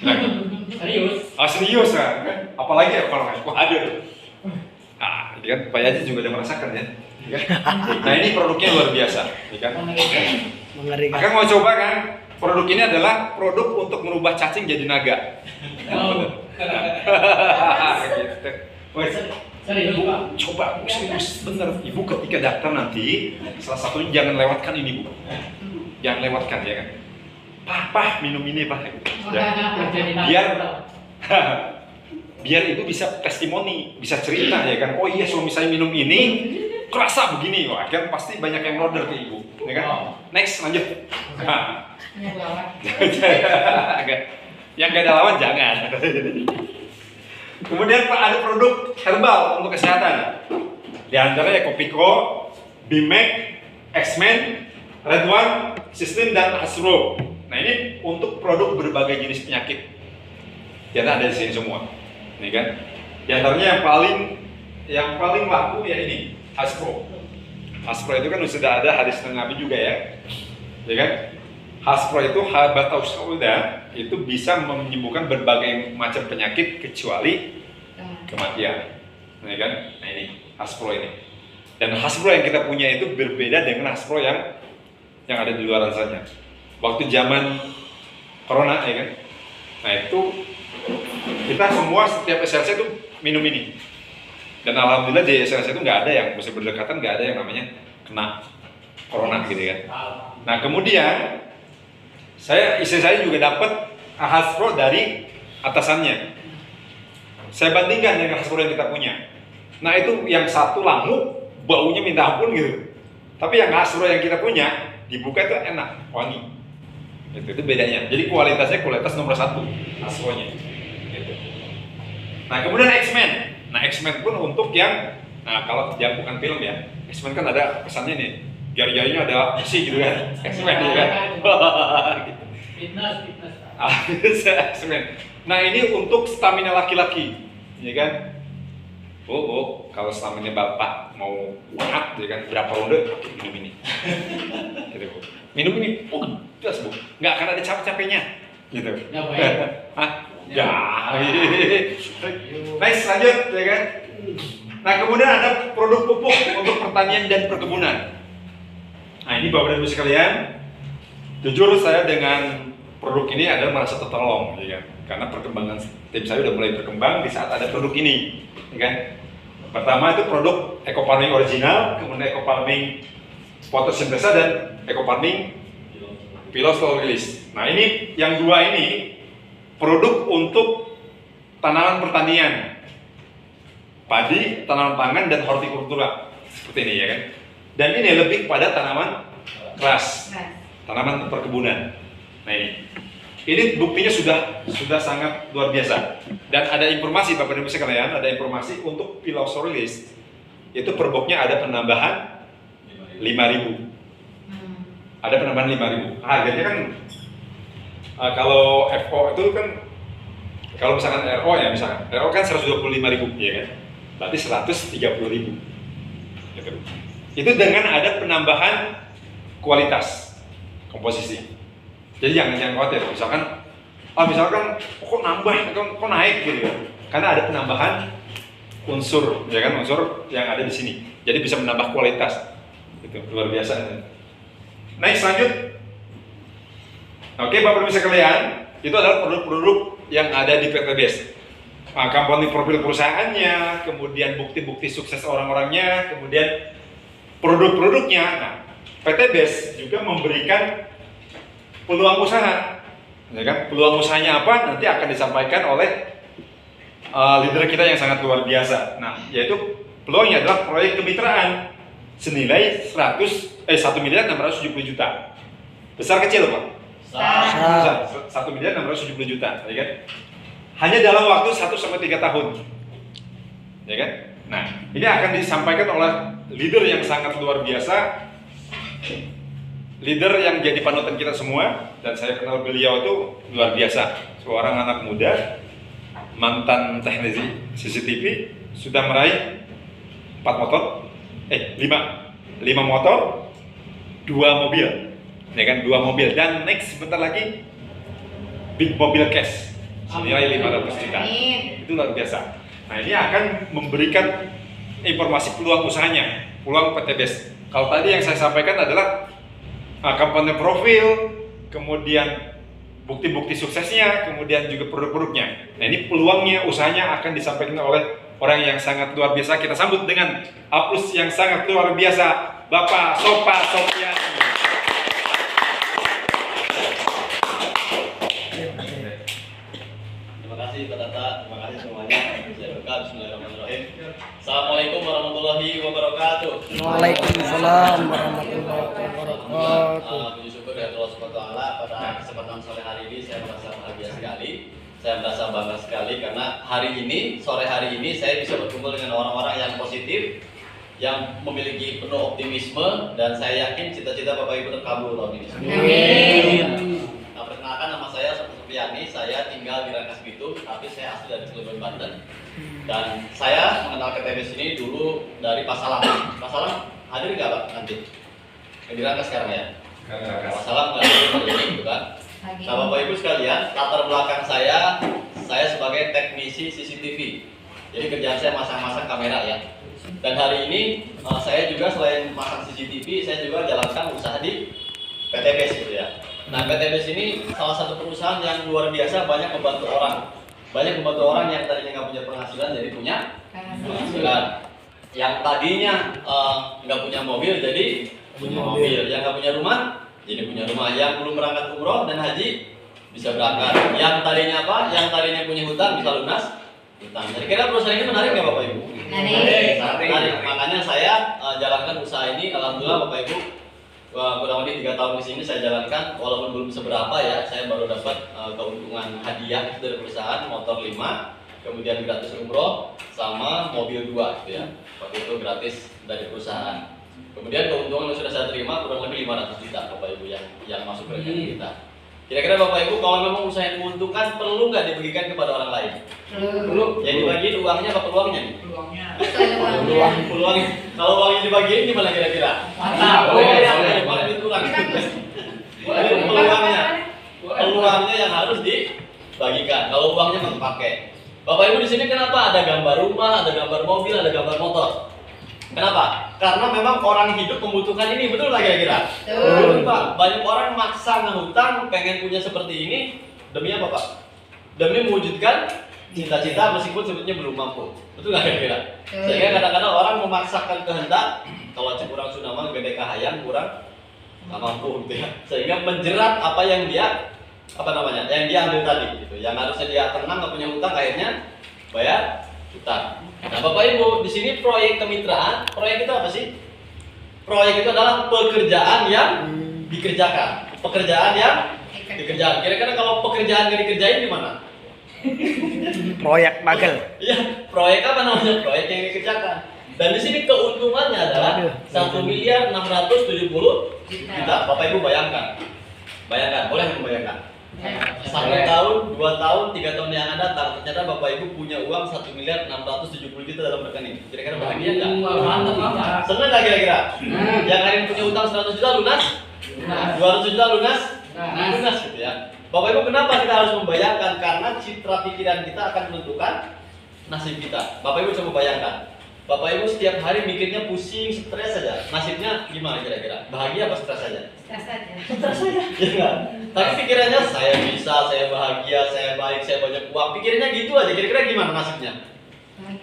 Nah, serius kan? Apalagi Econex, ada. Nah, ini kan Pak Yaji juga udah merasakan ya. Nah, ini produknya luar biasa, ya kan? Mengerikan. Akan mau coba kan? Produk ini adalah produk untuk merubah cacing jadi naga. Gitu. Serius, Pak? Coba, serius, bener. Ibu ketika daftar nanti, salah satunya jangan lewatkan ini, Bu. Jangan lewatkan, ya kan? Pak, minum ini, Pak. Ya. Biar ibu bisa testimoni, bisa cerita, ya kan? Oh iya, suami saya minum ini, kerasa begini. Wah, kan pasti banyak yang order ke ibu, ya kan? Next, lanjut. Yang gak ada lawan jangan. Kemudian Pak, ada produk herbal untuk kesehatan. Di antaranya Kopiko, Bimek, X-Men, Red One, System, dan Hasbro. Nah, ini untuk produk berbagai jenis penyakit. Kita ada di sini semua, ini kan. Di antaranya yang paling laku ya ini Hasbro. Hasbro itu kan sudah ada hadis Nabi juga ya kan. Hasbro itu habatus sauda, itu bisa menyembuhkan berbagai macam penyakit kecuali kematian, ya kan? Nah ini Hasbro ini. Dan Hasbro yang kita punya itu berbeda dengan Hasbro yang ada di luar sana. Waktu zaman corona, ya kan? Nah itu kita semua setiap SLC itu minum ini. Dan alhamdulillah di SLC itu nggak ada yang bisa berdekatan, nggak ada yang namanya kena corona gitu kan. Nah kemudian istri saya juga dapat Hasbro dari atasannya. Saya bandingkan dengan Hasbro yang kita punya. Nah itu yang satu lamuk, baunya minta ampun gitu. Tapi yang Hasbro yang kita punya, dibuka itu enak, wangi. Itu bedanya. Jadi kualitasnya kualitas nomor 1 Hasbro-nya. Gitu. Nah kemudian X-Men. Nah X-Men pun untuk yang, nah kalau yang bukan film ya, X-Men kan ada pesannya nih, jari-jarinya ada isi gitu kan, X-Men ya kan. Fitness. X-Men. Nah ini untuk stamina laki-laki, ya kan? Kalau stamina bapak mau kuat, ya kan? Berapa ronde? Minum ini. Gitu, Bu. Minum ini, jelas Bu. Nggak akan ada capek-capeknya, gitu. Hah? Ya. Nice, lanjut, ya kan? Nah kemudian ada produk pupuk untuk pertanian dan perkebunan. Nah ini Bapak dan Ibu sekalian, jujur saya dengan produk ini adalah merasa tertolong, ya kan? Karena perkembangan tim saya udah mulai berkembang di saat ada produk ini, ya kan? Pertama itu produk Eco Farming original, kemudian Eco Farming photosynthesis dan Eco Farming Pilosol Release. Nah ini yang dua ini produk untuk tanaman pertanian, padi, tanaman pangan dan hortikultura seperti ini ya kan. Dan ini lebih pada tanaman keras, tanaman perkebunan. Nah ini buktinya sudah sangat luar biasa. Dan ada informasi Bapak dan Ibu sekalian, ada informasi untuk Pilosolilis itu per boxnya ada penambahan 5.000. Ada penambahan 5.000. Harganya kan kalau FO itu kan, kalau misalkan RO ya misalkan, RO kan 125.000 ya kan, berarti 130.000 gitu. Itu dengan ada penambahan kualitas komposisi. Jadi jangan khawatir, misalkan kok nambah, kok naik gitu ya, karena ada penambahan unsur, ya kan, unsur yang ada di sini. Jadi bisa menambah kualitas, gitu, luar biasa. Next, lanjut. Oke, Bapak Ibu sekalian, itu adalah produk-produk yang ada di PTBS. Company profil perusahaannya, kemudian bukti-bukti sukses orang-orangnya, kemudian produk-produknya. Nah, PTBS juga memberikan peluang usaha, ya kan? Peluang usahanya apa? Nanti akan disampaikan oleh leader kita yang sangat luar biasa. Nah, yaitu peluangnya adalah proyek kemitraan senilai 1.670 juta. Besar kecil, Pak? Besar. 1.670 juta, ya kan? Hanya dalam waktu 1-3 tahun, ya kan? Nah, ini akan disampaikan oleh leader yang sangat luar biasa, leader yang jadi panutan kita semua, dan saya kenal beliau itu luar biasa. Seorang anak muda, mantan teknisi CCTV, sudah meraih 5 motor, 2 mobil, ya kan, 2 mobil, dan next sebentar lagi big mobil cash senilai 500 juta. Itu luar biasa. Nah ini akan memberikan informasi peluang usahanya, peluang PTBS. Kalau tadi yang saya sampaikan adalah company profil, kemudian bukti-bukti suksesnya, kemudian juga produk-produknya. Nah ini peluangnya, usahanya akan disampaikan oleh orang yang sangat luar biasa. Kita sambut dengan aplaus yang sangat luar biasa, Bapak Sopa Sopiani. Terima kasih Pak Tata, terima kasih semuanya. Saya berkah, bismillahirrahmanirrahim. Assalamualaikum warahmatullahi wabarakatuh. Waalaikumsalam warahmatullahi wabarakatuh. Puji syukur dari Allah Subhanahu wa Ta'ala, pada kesempatan sore hari ini saya merasa bahagia sekali. Saya merasa bangga sekali karena sore hari ini saya bisa berkumpul dengan orang-orang yang positif, yang memiliki penuh optimisme, dan saya yakin cita-cita Bapak Ibu terkabul tahun ini. Amin. Nah, perkenalkan nama saya Sopiani, saya tinggal di Rangkas Bitung, tapi saya asli dari Cilegon, Banten. Dan saya mengenal KTBS ini dulu dari Pak Salam. Pak Salam hadir nggak Pak nanti? Di Rangkas sekarang ya? Pak Salam nggak hadir hari ini, gitu kan? Nah Bapak Ibu sekalian, latar belakang saya sebagai teknisi CCTV. Jadi kerjaan saya masang-masang kamera ya. Dan hari ini saya juga selain masang CCTV, saya juga jalankan usaha di PTBS gitu ya. Nah PTBS ini salah satu perusahaan yang luar biasa, banyak membantu orang. Banyak membantu orang yang tadinya nggak punya penghasilan jadi punya penghasilan. Yang tadinya nggak punya mobil jadi punya mobil. Yang nggak punya rumah jadi punya rumah. Yang belum berangkat umroh dan haji bisa berangkat. Yang tadinya apa? Yang tadinya punya hutang bisa lunas hutang. Jadi kira perusahaan ini menarik nggak Bapak Ibu? Menarik. Makanya saya jalankan usaha ini. Alhamdulillah Bapak Ibu, kurang lebih 3 tahun di sini saya jalankan, walaupun belum seberapa ya. Saya baru dapat keuntungan hadiah dari perusahaan, motor 5, kemudian gratis umroh sama mobil 2 gitu ya. Waktu itu gratis dari perusahaan. Kemudian keuntungan yang sudah saya terima kurang lebih 500 juta Bapak Ibu yang masuk ke rekening kita. Kira-kira Bapak Ibu, kalau memang usaha yang menguntungkan, perlu nggak dibagikan kepada orang lain? Perlu. Yang dibagiin uangnya apa peluangnya nih? Peluangnya. Kalau uangnya dibagiin gimana kira-kira? Mantap. Peluangnya yang harus dibagikan. Kalau uangnya mau pakai. Bapak Ibu di sini kenapa ada gambar rumah, ada gambar mobil, ada gambar motor? Kenapa? Karena memang orang hidup membutuhkan ini, betul nggak kira-kira? Betul Pak. Banyak orang maksa ngehutang, pengen punya seperti ini, demi apa Pak? Demi mewujudkan cita-cita meskipun sebetulnya belum mampu. Betul nggak kira-kira? Sehingga kadang-kadang orang memaksakan kehendak, kalau kurang sudah mah gede kahayang, kurang nggak mampu gitu ya. Sehingga menjerat apa yang dia yang dia ambil tadi gitu. Yang harusnya dia tenang nggak punya hutang, akhirnya bayar hutang. Nah Bapak Ibu, di sini proyek kemitraan, proyek itu apa sih? Proyek itu adalah pekerjaan yang dikerjakan. Pekerjaan yang dikerjakan. Kira-kira kalau pekerjaan yang dikerjain di mana? Proyek bagel. Iya, proyek apa namanya? Proyek yang dikerjakan. Dan di sini keuntungannya adalah 1.670 juta. Bapak Ibu bayangkan. Boleh membayangkan? 1 tahun, 2 tahun, 3 tahun yang akan datang, ternyata Bapak Ibu punya uang 1.670 juta dalam rekening. Kira-kira bahagia nggak? Mantap. Senang nggak kira-kira? Yang hari ini punya utang 100 juta lunas? 200 juta lunas? Lunas gitu ya. Bapak Ibu, kenapa kita harus membayangkan? Karena citra pikiran kita akan menentukan nasib kita. Bapak Ibu coba bayangkan. Bapak Ibu setiap hari mikirnya pusing, stres saja. Nasibnya gimana kira-kira? Bahagia apa stres saja? Stres saja. Iya kan? Tapi pikirannya saya bisa, saya bahagia, saya baik, saya banyak uang. Pikirannya gitu aja. Kira-kira gimana nasibnya? Nah,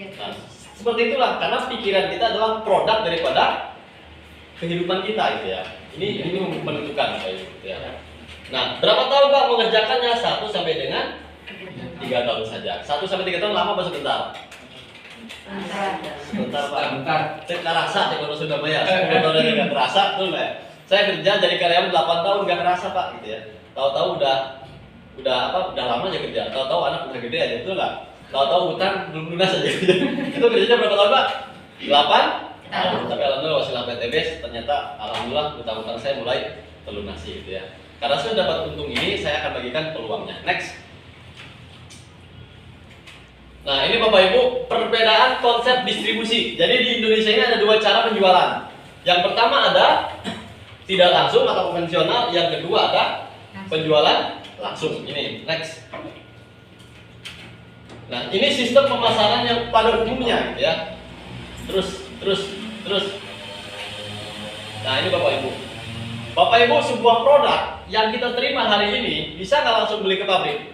seperti itulah. Karena pikiran kita adalah produk daripada kehidupan kita gitu ya. Ini menentukan Bapak Ibu gitu ya. Nah, berapa tahun Pak mengerjakannya? 1 sampai dengan 3 tahun saja. 1 sampai 3 tahun lama apa sebentar? Sebentar Pak. Saya nggak rasa ya kalau sudah bayar. 10 tahun aja nggak terasa, tuh nggak? Saya kerja jadi karyawan 8 tahun nggak terasa Pak, gitu ya. Tahu-tahu udah lama aja kerja. Tahu-tahu anak udah gede aja, betul nggak? Tahu-tahu hutang belum lunas aja. Itu kerjanya berapa tahun Pak? 8 tahun. Tapi alhamdulillah wasilah PTBS ternyata alhamdulillah hutang-hutang saya mulai terlunasi, gitu ya. Karena saya dapat untung ini, saya akan bagikan peluangnya. Next. Nah ini Bapak Ibu, perbedaan konsep distribusi. Jadi di Indonesia ini ada 2 cara penjualan. Yang pertama ada tidak langsung atau konvensional. Yang kedua ada penjualan langsung. Ini, next. Nah ini sistem pemasaran yang pada umumnya gitu ya. Terus. Nah ini Bapak Ibu. Bapak Ibu, sebuah produk yang kita terima hari ini bisa nggak langsung beli ke pabrik?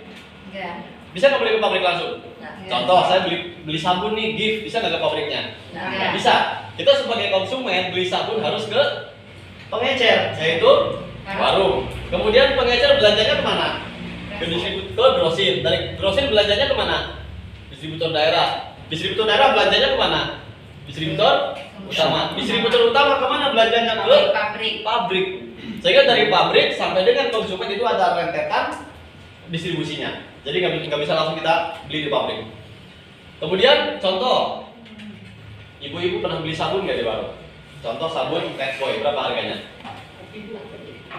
Enggak. Bisa nggak beli ke pabrik langsung? Nah, Contoh, saya beli sabun nih, gift, bisa nggak ke pabriknya? Nah, Bisa. Kita sebagai konsumen beli sabun harus ke pengecer, yaitu warung. Kemudian pengecer belanjanya kemana? Ke distributor, grosir. Dari grosir belanjanya kemana? Distributor daerah. Distributor daerah belanjanya kemana? Distributor utama. Distributor utama kemana belanjanya? Ke pabrik. Sehingga dari pabrik sampai dengan konsumen itu ada rentetan distribusinya. Jadi nggak bisa langsung kita beli di pabrik. Kemudian contoh, ibu-ibu pernah beli sabun nggak di warung? Contoh sabun Catboy, berapa harganya?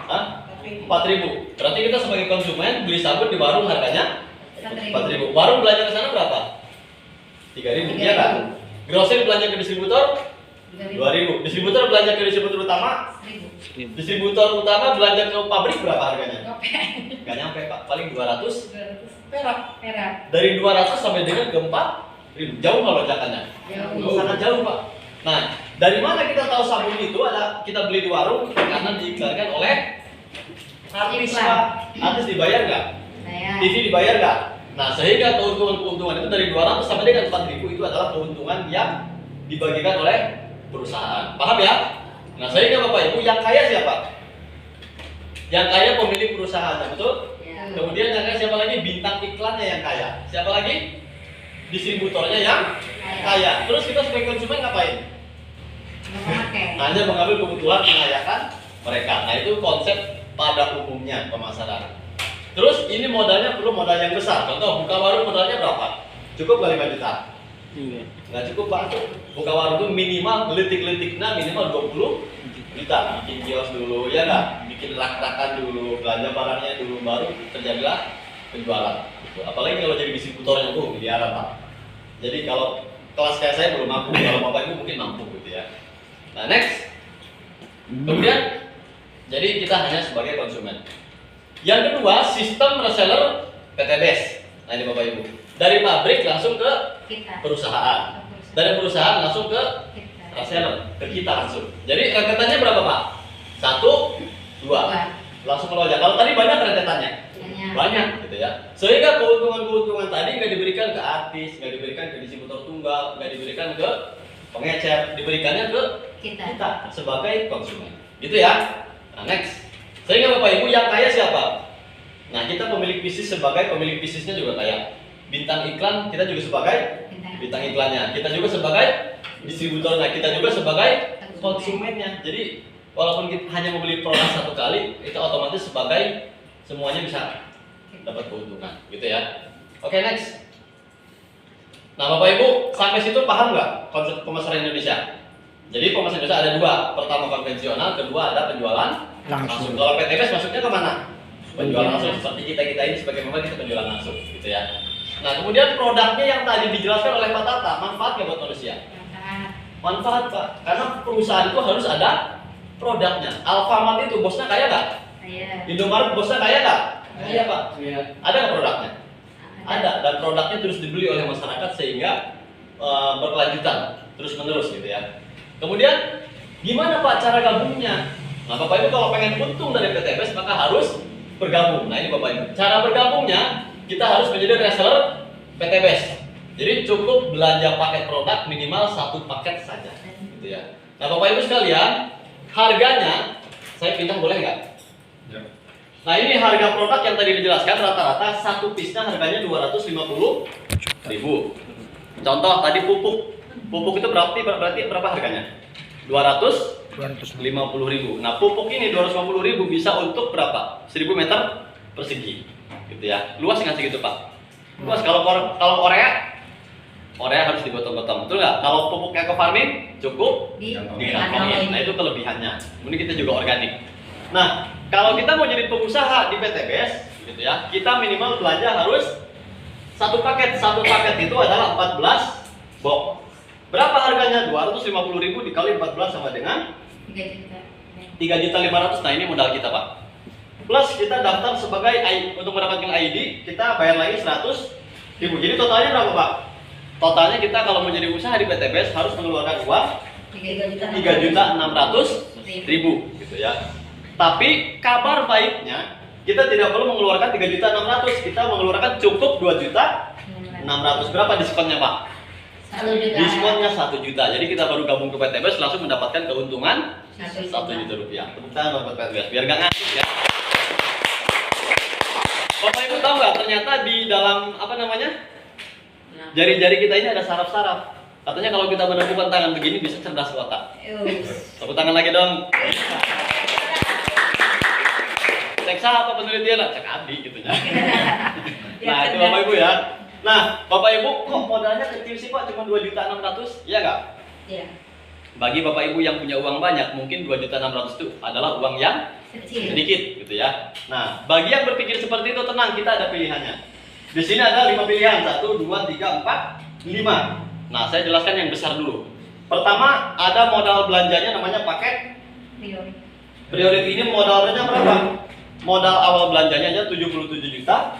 Hah? 4.000. Berarti kita sebagai konsumen beli sabun di warung harganya 4.000. Warung belanja ke sana berapa? 3.000, iya kan? Grosir belanja ke distributor 2.000. Distributor belanja ke distributor utama 1.000. Distributor utama belanja ke pabrik berapa harganya? Nggak nyampe Pak, paling 200 perak. Dari 200 sampai dengan ke 4.000. Jauh nggak lonjakannya? Sangat jauh Pak. Nah, dari mana kita tahu sabun itu ada kita beli di warung? Karena diiklankan oleh artis Pak. Artis dibayar nggak? TV dibayar nggak? Nah, sehingga keuntungan itu dari 200 sampai dengan 4.000 itu adalah keuntungan yang dibagikan oleh perusahaan. Paham ya? Nah, sehingga Bapak Ibu yang kaya siapa? Yang kaya pemilik perusahaan, betul? Ya. Kemudian yang kaya siapa lagi? Bintang iklannya yang kaya. Siapa lagi? Distributornya yang kaya. Terus kita sebagai konsumen ngapain? Hanya mengambil kebutuhan mengayakan mereka. Nah itu konsep pada umumnya pemasaran. Terus ini modalnya perlu modal yang besar. Contoh buka warung modalnya berapa? Cukup nggak 5 juta? Nggak cukup Pak. Buka warung itu minimal geletik-geletiknya minimal 20 juta. Bikin kios dulu ya nggak? Bikin rak-rakan dulu, belanja barangnya dulu, baru terjadilah penjualan. Gitu. Apalagi kalau jadi distributornya tuh miliaran Pak. Jadi kalau kelas kayak saya belum mampu, kalau Bapak Ibu mungkin mampu gitu ya. Nah next, kemudian jadi kita hanya sebagai konsumen. Yang kedua, sistem reseller PTBS. Nah ini Bapak Ibu, dari pabrik langsung ke perusahaan, dari perusahaan langsung ke reseller, ke kita langsung. Jadi rentetannya berapa Pak? 1, 2, langsung melonjak. Kalau tadi banyak rentetannya, banyak gitu ya. Sehingga keuntungan-keuntungan tadi nggak diberikan ke artis, nggak diberikan ke distributor tunggal, nggak diberikan ke pengecer, diberikannya ke kita sebagai konsumen, gitu ya. Nah next, sehingga Bapak Ibu yang kaya siapa? Nah kita pemilik bisnis sebagai pemilik bisnisnya juga kaya. Bintang iklan kita juga sebagai bintang iklannya, kita juga sebagai distributornya, kita juga sebagai konsumennya. Jadi walaupun kita hanya membeli produk satu kali, itu otomatis sebagai semuanya bisa dapat keuntungan, gitu ya. Oke next. Nah Bapak Ibu sampai situ paham nggak konsep pemasaran Indonesia? Jadi pemasaran Indonesia ada dua, pertama konvensional, kedua ada penjualan langsung. Kalau PTBS masuknya kemana? Penjualan langsung. Seperti kita ini sebagai memang kita penjualan langsung, gitu ya. Nah kemudian produknya yang tadi dijelaskan oleh Pak Tata, manfaatnya buat manusia? Manfaat Pak, karena perusahaan itu harus ada produknya. Alfamart itu bosnya kaya nggak? Indomaret bosnya kaya nggak? Kaya Pak. Ada nggak produknya? Ada, dan produknya terus dibeli oleh masyarakat sehingga berkelanjutan terus menerus gitu ya. Kemudian gimana Pak cara gabungnya? Nah Bapak Ibu kalau pengen untung dari PTBS maka harus bergabung. Nah ini Bapak Ibu, cara bergabungnya kita harus menjadi reseller PTBS. Jadi cukup belanja paket produk minimal 1 paket saja, gitu ya. Nah Bapak Ibu sekalian, harganya saya pinjam boleh nggak? Ya. Nah ini harga produk yang tadi dijelaskan rata-rata satu piece-nya harganya 250.000. Contoh tadi pupuk. Pupuk itu berarti berapa harganya? 250.000. Nah pupuk ini 250.000 bisa untuk berapa? 1000 meter persegi, gitu ya. Luas nggak segitu Pak? Luas. Kalau Korea harus digotong-gotong, betul nggak? Kalau pupuk eco farming cukup digotongin. Nah itu kelebihannya. Kemudian kita juga organik. Nah kalau kita mau jadi pengusaha di PTBS, gitu ya, kita minimal belanja harus 1 paket. 1 paket itu adalah 14 box. Berapa harganya? 250.000 dikali 14 sama dengan 3.500.000. Nah ini modal kita Pak. Plus kita daftar sebagai untuk mendapatkan ID kita bayar lagi 100.000. Jadi totalnya berapa Pak? Totalnya kita kalau mau jadi usaha di PTBS harus mengeluarkan uang 3.600.000 gitu ya. Tapi kabar baiknya kita tidak perlu mengeluarkan 3.600.000, kita mengeluarkan cukup 2.600.000. Berapa diskonnya Pak? 1 juta. Diskonnya 1 juta. Jadi kita baru gabung ke PTBS langsung mendapatkan keuntungan 1 juta rupiah. Tepuk tangan buat PTBS biar nggak ngantuk ya. Bapak Ibu tahu nggak? Ternyata di dalam jari-jari kita ini ada saraf-saraf. Katanya kalau kita menemukan tangan begini bisa cerdas otak. Tepuk tangan lagi dong. Cek siapa penelitian lah, cek Abi gitu ya. Nah itu Bapak Ibu ya. Nah Bapak Ibu kok modalnya kecil sih Pak, cuma 2.600.000, iya nggak? Iya. Bagi Bapak Ibu yang punya uang banyak, mungkin 2.600.000 itu adalah uang yang sedikit gitu ya. Nah bagi yang berpikir seperti itu tenang, kita ada pilihannya. Di sini ada 5 pilihan, 1, 2, 3, 4, 5. Nah saya jelaskan yang besar dulu. Pertama ada modal belanjanya namanya paket priority. Ini modalnya berapa? Modal awal belanjanya aja 77 juta.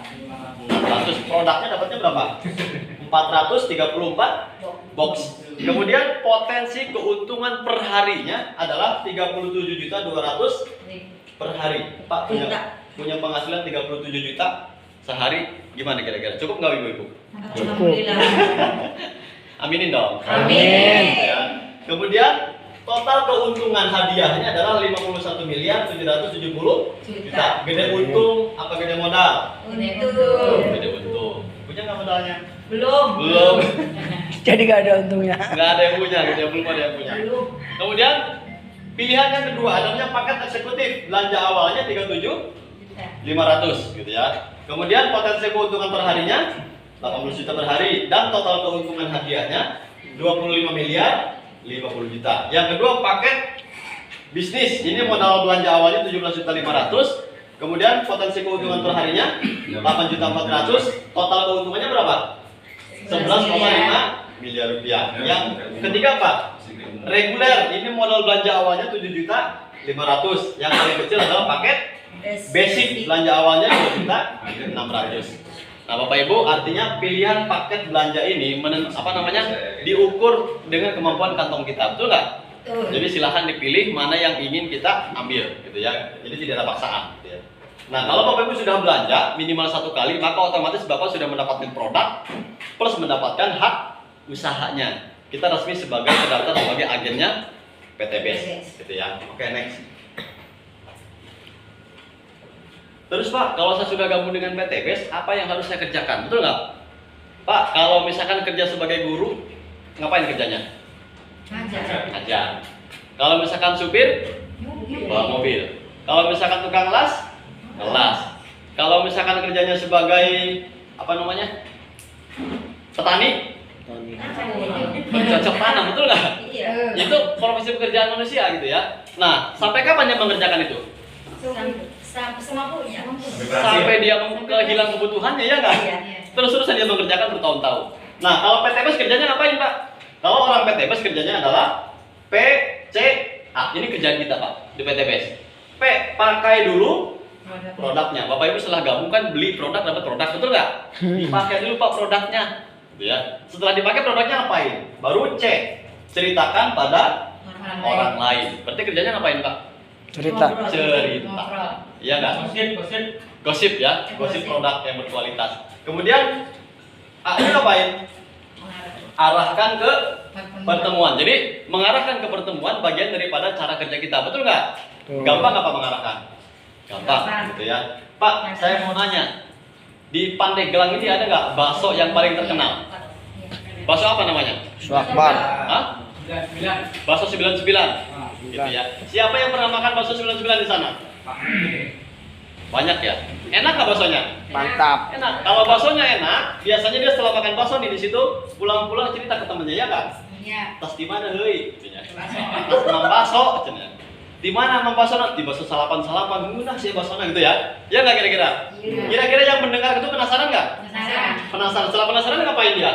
Terus produknya dapatnya berapa? 434 box. Kemudian potensi keuntungan per harinya adalah 37.200.000 per hari. Pak punya penghasilan 37 juta sehari, gimana kira-kira? Cukup nggak Ibu-ibu? Alhamdulillah. Aminin dong. Amin. Ya. Kemudian total keuntungan hadiahnya adalah 51.770.000.000. Gede untung apa gede modal? Gede untung. Punya nggak modalnya? Belum. Jadi gak ada untungnya. Nggak ada yang punya, gitu ya. Belum ada yang punya. Kemudian pilihan yang kedua adanya paket eksekutif. Belanja awalnya 37.500 gitu ya. Kemudian potensi keuntungan per harinya 80 juta per hari dan total keuntungan hadiahnya 25.050.000.000. Yang kedua paket bisnis. Ini modal belanja awalnya 17.500.000. Kemudian potensi keuntungan per harinya 8.400.000. Total keuntungannya berapa? 11,5 miliar rupiah. Yang ketiga apa? Reguler. Ini modal belanja awalnya 7.500.000. Yang paling kecil adalah paket basic. Belanja awalnya 2.600.000. Nah, Bapak Ibu, artinya pilihan paket belanja ini diukur dengan kemampuan kantong kita, betul nggak? Jadi silahkan dipilih mana yang ingin kita ambil, gitu ya. Jadi tidak ada paksaan. Gitu ya. Nah, kalau Bapak Ibu sudah belanja minimal 1 kali, maka otomatis Bapak sudah mendapatkan produk plus mendapatkan hak usahanya. Kita resmi terdaftar sebagai agennya PTBS, gitu ya. Oke, next. Terus Pak, kalau saya sudah gabung dengan PTBS, apa yang harus saya kerjakan? Betul nggak? Pak, kalau misalkan kerja sebagai guru, ngapain kerjanya? Ngajar. Kalau misalkan supir, bawa mobil. Kalau misalkan tukang las, ngelas. Kalau misalkan kerjanya sebagai petani, bercocok tanam, betul nggak? Itu profesi pekerjaan manusia gitu ya. Nah, sampai kapan dia mengerjakan itu? Sampai dia kehilangan kebutuhannya, ya nggak? Terus-terusan dia mengerjakan bertahun-tahun. Nah, kalau PTBS kerjanya ngapain, Pak? Kalau orang PTBS kerjanya adalah PCA. Ini kerjaan kita, Pak, di PTBS. P, pakai dulu produknya. Bapak Ibu setelah gabung kan beli produk dapat produk, betul nggak? Dipakai dulu Pak produknya, gitu ya. Setelah dipakai produknya ngapain? Baru C, ceritakan pada orang lain. Berarti kerjanya ngapain, Pak? Cerita. Iya nggak? Gosip ya, gosip produk yang berkualitas. Kemudian ini ngapain? Arahkan ke pertemuan. Jadi mengarahkan ke pertemuan bagian daripada cara kerja kita, betul nggak? Gampang apa mengarahkan? Gampang, gitu ya. Pak, saya mau nanya, di Pandeglang ini ada nggak bakso yang paling terkenal? Bakso apa namanya? Akbar. Hah? Bakso 99. Gitu ya. Siapa yang pernah makan bakso 99 di sana? Banyak ya. Enak nggak baksonya? Mantap. Enak. Kalau baksonya enak, biasanya dia setelah makan bakso di situ pulang-pulang cerita ke temennya, ya kan? Iya. Tas di mana, heuy? Tas mang bakso, cenah. Di mana mang bakso? Di bakso salapan-salapan. Munah sih baksona gitu ya. Ya nggak kira-kira? Iya. Kira-kira yang mendengar itu penasaran nggak? Penasaran. Penasaran. Setelah penasaran ngapain dia?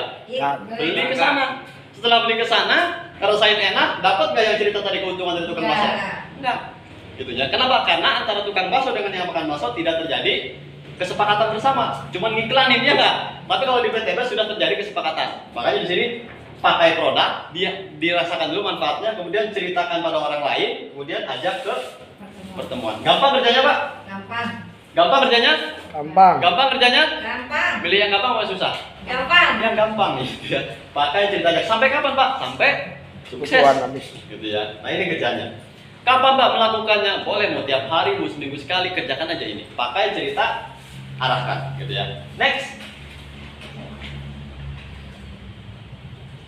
Beli ke sana. Setelah beli ke sana, ngerasain enak, dapat nggak yang cerita tadi keuntungan dari tukang bakso? Enggak. Gitu ya. Kenapa? Karena antara tukang bakso dengan yang makan bakso tidak terjadi kesepakatan bersama. Cuman ngiklanin, ya nggak? Tapi kalau di PTBS sudah terjadi kesepakatan. Makanya di sini pakai produk, dia dirasakan dulu manfaatnya, kemudian ceritakan pada orang lain, kemudian ajak ke pertemuan. Gampang kerjanya, Pak? Gampang. Gampang kerjanya? Gampang. Gampang kerjanya? Gampang. Pilih yang gampang apa susah? Gampang. Yang gampang gitu ya. Pakai ceritanya. Sampai kapan, Pak? Sampai sukses. Kebutuhan habis. Gitu ya. Nah, ini kerjanya. Kapan, Pak, melakukannya? Boleh mau tiap hari, mau seminggu sekali, kerjakan aja ini. Pakai cerita, arahkan gitu ya. Next.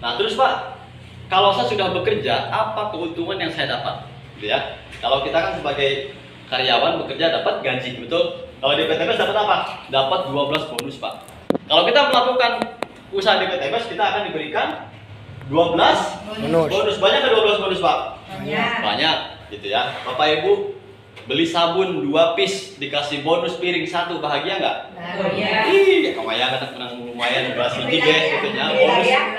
Nah, terus Pak, kalau saya sudah bekerja, apa keuntungan yang saya dapat? Gitu ya. Kalau kita kan sebagai karyawan bekerja dapat gaji, betul? Kalau di PTBS dapat apa? Dapat 12 bonus, Pak. Kalau kita melakukan usaha di PTBS, kita akan diberikan 12 bonus. Banyak nggak 12 bonus, Pak? Banyak, gitu ya. Bapak Ibu beli sabun 2 piece dikasih bonus piring 1, bahagia nggak? Bahagia. Ih, kemayang kan menang lumayan gelas hiji deh, gitu ya.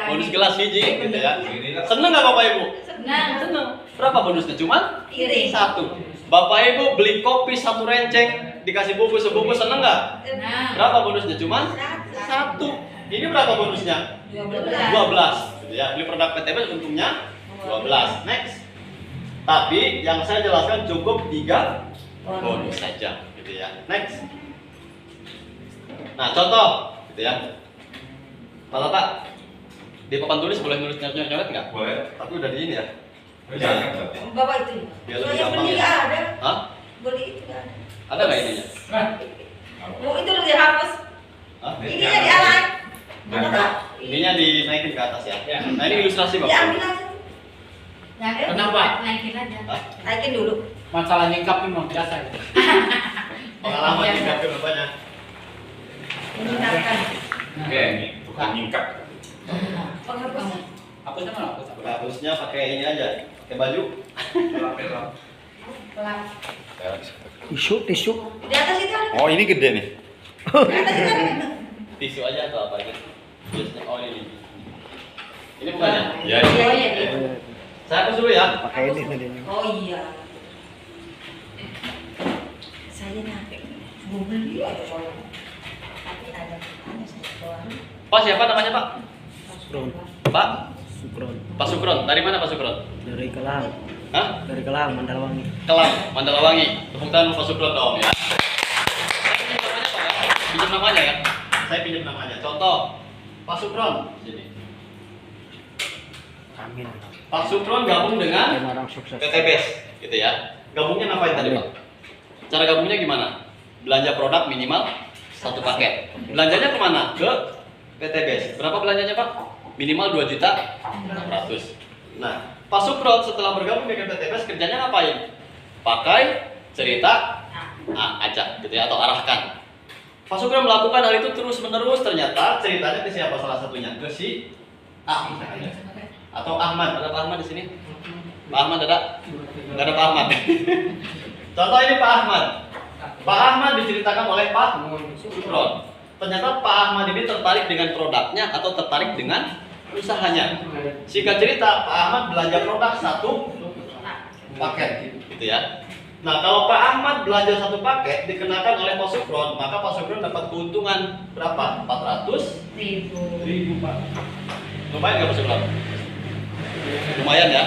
Bonus gelas hiji, gitu ya. Seneng nggak Bapak Ibu? Seneng. Berapa bonusnya? Cuman Piring. 1. Bapak Ibu beli kopi 1 renceng dikasih bubuk sebungkus, seneng nggak? Berapa bonusnya? Cuman 1. Ini berapa bonusnya? 12. Gitu ya. Beli produk PTBS untungnya 12. Next. Tapi yang saya jelaskan cukup 3 bonus saja, gitu ya. Next. Nah, contoh, gitu ya. Pak, di papan tulis boleh nulis nyoret nggak? Boleh. Tapi udah di ini ya. Jangan, Pak. Bapak itu. Biar lebih Saya gampang beli ya. nggak ada. Hah? Beli itu nggak ada. Ada nggak ininya? Mau itu udah dihapus. Hah? Ini ya dialat. Ngangkat. Ininya dinaikin ke atas ya. Ya. Nah ini ilustrasi Ya Bapak. ambil aja. Kenapa? Naikin aja. Hah? Naikin dulu. Masalah nyingkap memang biasa ya. Pengalaman di kafe rupanya. Meningkatkan. Oke, ini bukan nyingkap. Penghapusnya. Hapusnya mana hapus? Harusnya pakai ini aja, pakai baju. Pelan. Tisu. Di atas itu ada. Oh, ini gede nih. Di atas itu ada. Tisu aja atau apa gitu. Biasanya oh ini. Ini bukannya? Ya, Oh ini. iya. iya. Saya hapus dulu ya. Pakai ini tadi. Oh iya. Saya nanti mau beli aja soalnya. Tapi ada saya doang. Pak siapa namanya Pak? Sukron. Pak? Sukron. Pak Sukron. Dari mana Pak Sukron? Dari Kelang. Hah? Dari Kelang, Mandalawangi. Kelang, Mandalawangi. Tepuk tangan Pak Sukron dong ya. Saya pinjam namanya Pak ya. Pinjam namanya ya. Saya pinjam namanya. Contoh Pak Sukron. Sini. Amin. Pak Sukron gabung dengan Dan orang sukses. PTBS, gitu ya. Gabungnya ngapain tadi Pak? Cara gabungnya gimana? Belanja produk minimal satu paket. Belanjanya kemana? Ke PTBS. Berapa belanjanya Pak? Minimal 2.600.000. Nah, Pak Sukron setelah bergabung dengan PTBS kerjanya ngapain? Pakai cerita ajak gitu ya, atau arahkan. Pak Sukron melakukan hal itu terus menerus, ternyata ceritanya ke siapa salah satunya? Ke si A misalnya. Atau Ahmad, ada Pak Ahmad di sini? Pak Ahmad ada? Nggak ada Pak Ahmad. Contoh ini Pak Ahmad. Pak Ahmad diceritakan oleh Pak Sukron. Ternyata Pak Ahmad ini tertarik dengan produknya atau tertarik dengan usahanya. Singkat cerita, Pak Ahmad belanja produk satu paket, gitu ya. Nah, kalau Pak Ahmad belanja satu paket dikenakan oleh Pak Sukron, maka Pak Sukron dapat keuntungan berapa? 400.000 Pak. Lumayan nggak Pak Sukron? Lumayan ya.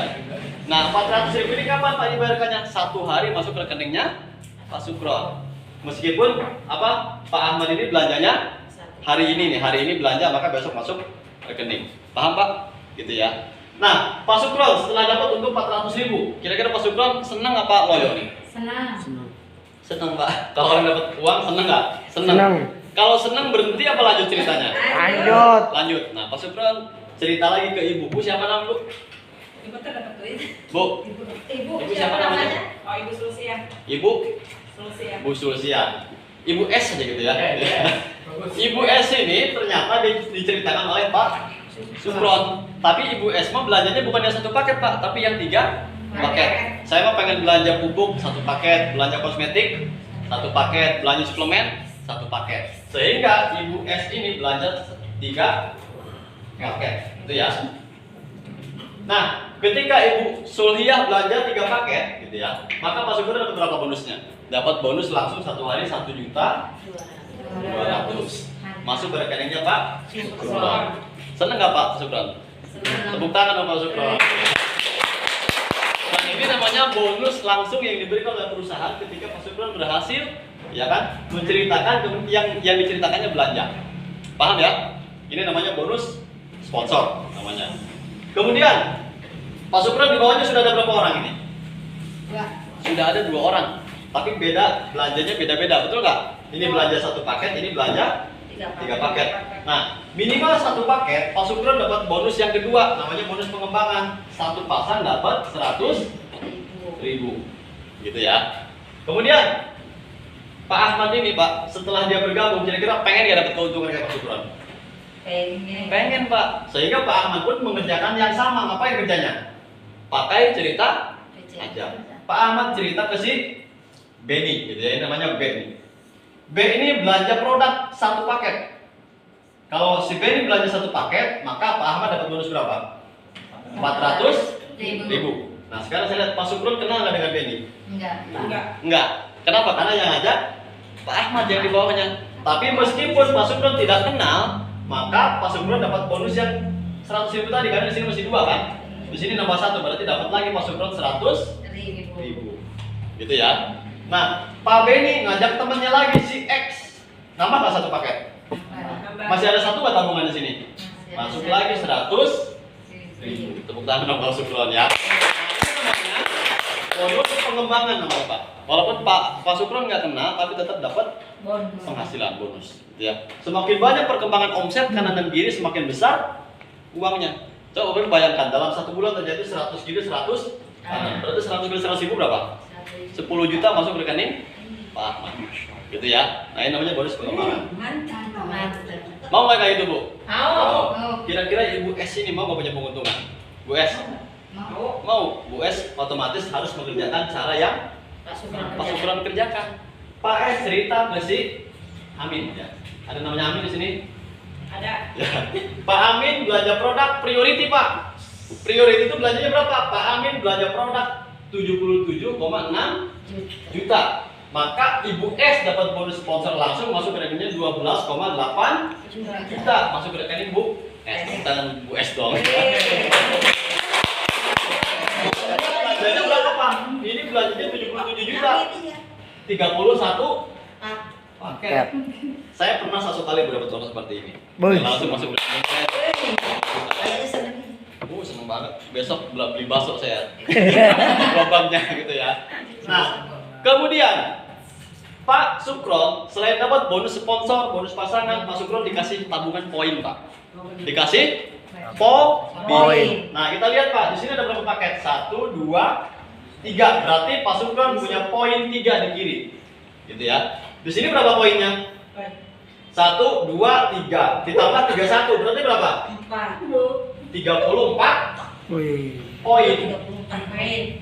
Nah, 400.000 ini kapan Pak dibayarkannya? Satu hari masuk ke rekeningnya Pak Sukron. Meskipun apa Pak Ahmad ini belanjanya hari ini nih, hari ini belanja maka besok masuk rekening. Paham Pak? Gitu ya. Nah, Pak Sukron setelah dapat untung 400.000, kira-kira Pak Sukron senang apa loyo nih? Senang. Senang Pak. Kalau orang dapat uang senang nggak? Senang. Kalau senang berhenti apa lanjut ceritanya? Lanjut. Lanjut. Nah, Pak Sukron cerita lagi ke ibu. Bu siapa nama Bu? Ibu tuh dapat duit. Bu. Ibu Ibu siapa namanya? Oh, Ibu Sulsia. Ibu Sulsia. Bu Sulsia. Ibu S aja gitu ya. Iya. Bagus. Ibu S ini ternyata diceritakan oleh Pak Sukron. Tapi Ibu S mah belanjanya bukan yang satu paket Pak, tapi yang 3 paket. Saya mah pengen belanja pupuk satu paket, belanja kosmetik satu paket, belanja suplemen satu paket. Sehingga Ibu S ini belanja 3 paket, gitu ya. Nah, ketika Ibu Sulhiah belanja 3 paket, gitu ya, maka Pak Sukron dapat berapa bonusnya? Dapat bonus langsung satu hari 1.200.000 masuk ke rekeningnya Pak Sukron. Seneng nggak Pak Sukron? Tepuk tangan dong Pak Sukron. Nah, ini namanya bonus langsung yang diberikan oleh perusahaan ketika Pak Sukron berhasil, ya kan, menceritakan yang diceritakannya belanja. Paham ya? Ini namanya bonus sponsor namanya. Kemudian Pak Sukron di bawahnya sudah ada berapa orang ini? Sudah ada 2 orang, tapi beda belanjanya beda-beda, betul nggak? Ini belanja satu paket, ini belanja 3 paket. Nah, minimal satu paket Pak Sukron dapat bonus yang kedua, namanya bonus pengembangan. Satu pasang dapat 100.000, gitu ya. Kemudian Pak Ahmad ini Pak, setelah dia bergabung, kira-kira pengen nggak dapat keuntungan kayak Pak Sukron? Pengen Pak. Sehingga Pak Ahmad pun mengerjakan yang sama. Ngapain kerjanya? Pakai cerita aja. Pak Ahmad cerita ke si Benny, gitu ya. Ini namanya Benny. B ini belanja produk satu paket. Kalau si Benny belanja satu paket, maka Pak Ahmad dapat bonus berapa? 400.000. Nah, sekarang saya lihat Pak Sukron kenal nggak dengan Benny? Enggak. Kenapa? Karena yang ngajak Pak Ahmad yang di bawahnya. Tapi meskipun Pak Sukron tidak kenal, maka Pak Sukron dapat bonus yang 100.000 tadi, karena di sini masih 2 kan? Di sini nambah 1, berarti dapat lagi Pak Sukron 100.000. Gitu ya. Nah, Pak Benny ngajak temennya lagi si X. Nambah nggak satu paket? Masih ada 1 nggak tabungan di sini? Masuk lagi 100.000. Tepuk tangan dong Pak Sukron ya. Nah, ini bonus pengembangan namanya Pak. Walaupun Pak Sukron nggak kena, tapi tetap dapat Bonus. penghasilan bonus. Gitu ya. Semakin banyak perkembangan omset kanan dan kiri, semakin besar uangnya. Coba Bapak bayangkan dalam 1 bulan terjadi 100 kilo 100 kanan. Berarti 100 kilo 100 ribu berapa? 10 juta masuk ke rekening Pak Ahmad. Gitu ya. Nah ini namanya bonus pengembangan. Mantap. Mantap. Mau nggak kayak itu Bu? Mau. Kira-kira Ibu S ini mau nggak punya keuntungan? Bu S? Mau. Mau. Bu S otomatis harus mengerjakan cara yang Pak Sukron kerjakan. Pak S cerita ke si Amin ya. Ada namanya Amin di sini? Ada. Ya. Pak Amin belanja produk priority Pak. Priority itu belanjanya berapa? Pak Amin belanja produk 77,6 juta. Maka Ibu S dapat bonus sponsor langsung masuk ke rekeningnya 12,8 juta masuk ke rekening Bu S. Dan Bu S dong. Belanjanya berapa Pak? Ini belanjanya 77 juta. 31 paket. Saya pernah 1 kali dapat contoh seperti ini. Boy. Langsung masuk ke rekening saya. Seneng banget. Besok beli bakso saya. Lubangnya gitu ya. Nah, kemudian Pak Sukron selain dapat bonus sponsor, bonus pasangan, Pak Sukron dikasih tabungan poin Pak. Dikasih poin. Nah kita lihat Pak, di sini ada berapa paket? 1, 2, 3. Berarti Pak Sukron punya poin 3 di kiri, gitu ya. Di sini berapa poinnya? 1, 2, 3. Ditambah 31. Berarti berapa? 34 Wih. poin.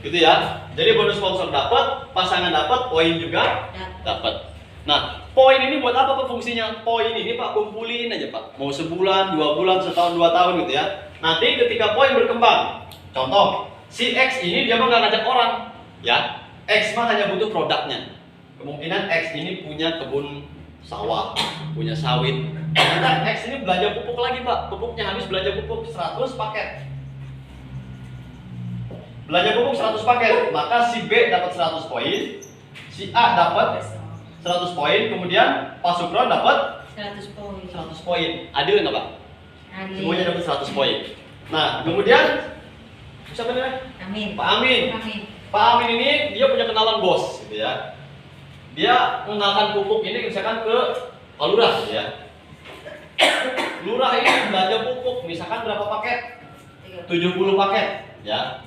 Gitu ya. Jadi bonus sponsor dapat, pasangan dapat, poin juga dapat. Nah, poin ini buat apa Pak fungsinya? Poin ini Pak kumpulin aja Pak. Mau sebulan, 2 bulan, setahun, 2 tahun gitu ya. Nanti ketika poin berkembang, contoh, si X ini dia mah nggak ngajak orang, ya. X mah hanya butuh produknya. Kemungkinan X ini punya kebun sawah, punya sawit. Ternyata X ini belanja pupuk lagi Pak. Pupuknya habis, belanja pupuk 100 paket. Belanja pupuk 100 paket, maka si B dapat 100 poin, si A dapat 100 poin, kemudian Pak Sukron dapat 100 poin. 100 poin. Adil nggak Pak? Adil. Semuanya dapat 100 poin. Nah, kemudian siapa namanya? Amin. Pak Amin. Amin. Pak Amin ini dia punya kenalan bos, gitu ya. Dia mengenalkan pupuk ini misalkan ke Pak Lurah, gitu ya. Lurah ini belanja pupuk, misalkan berapa paket? 70 paket, ya.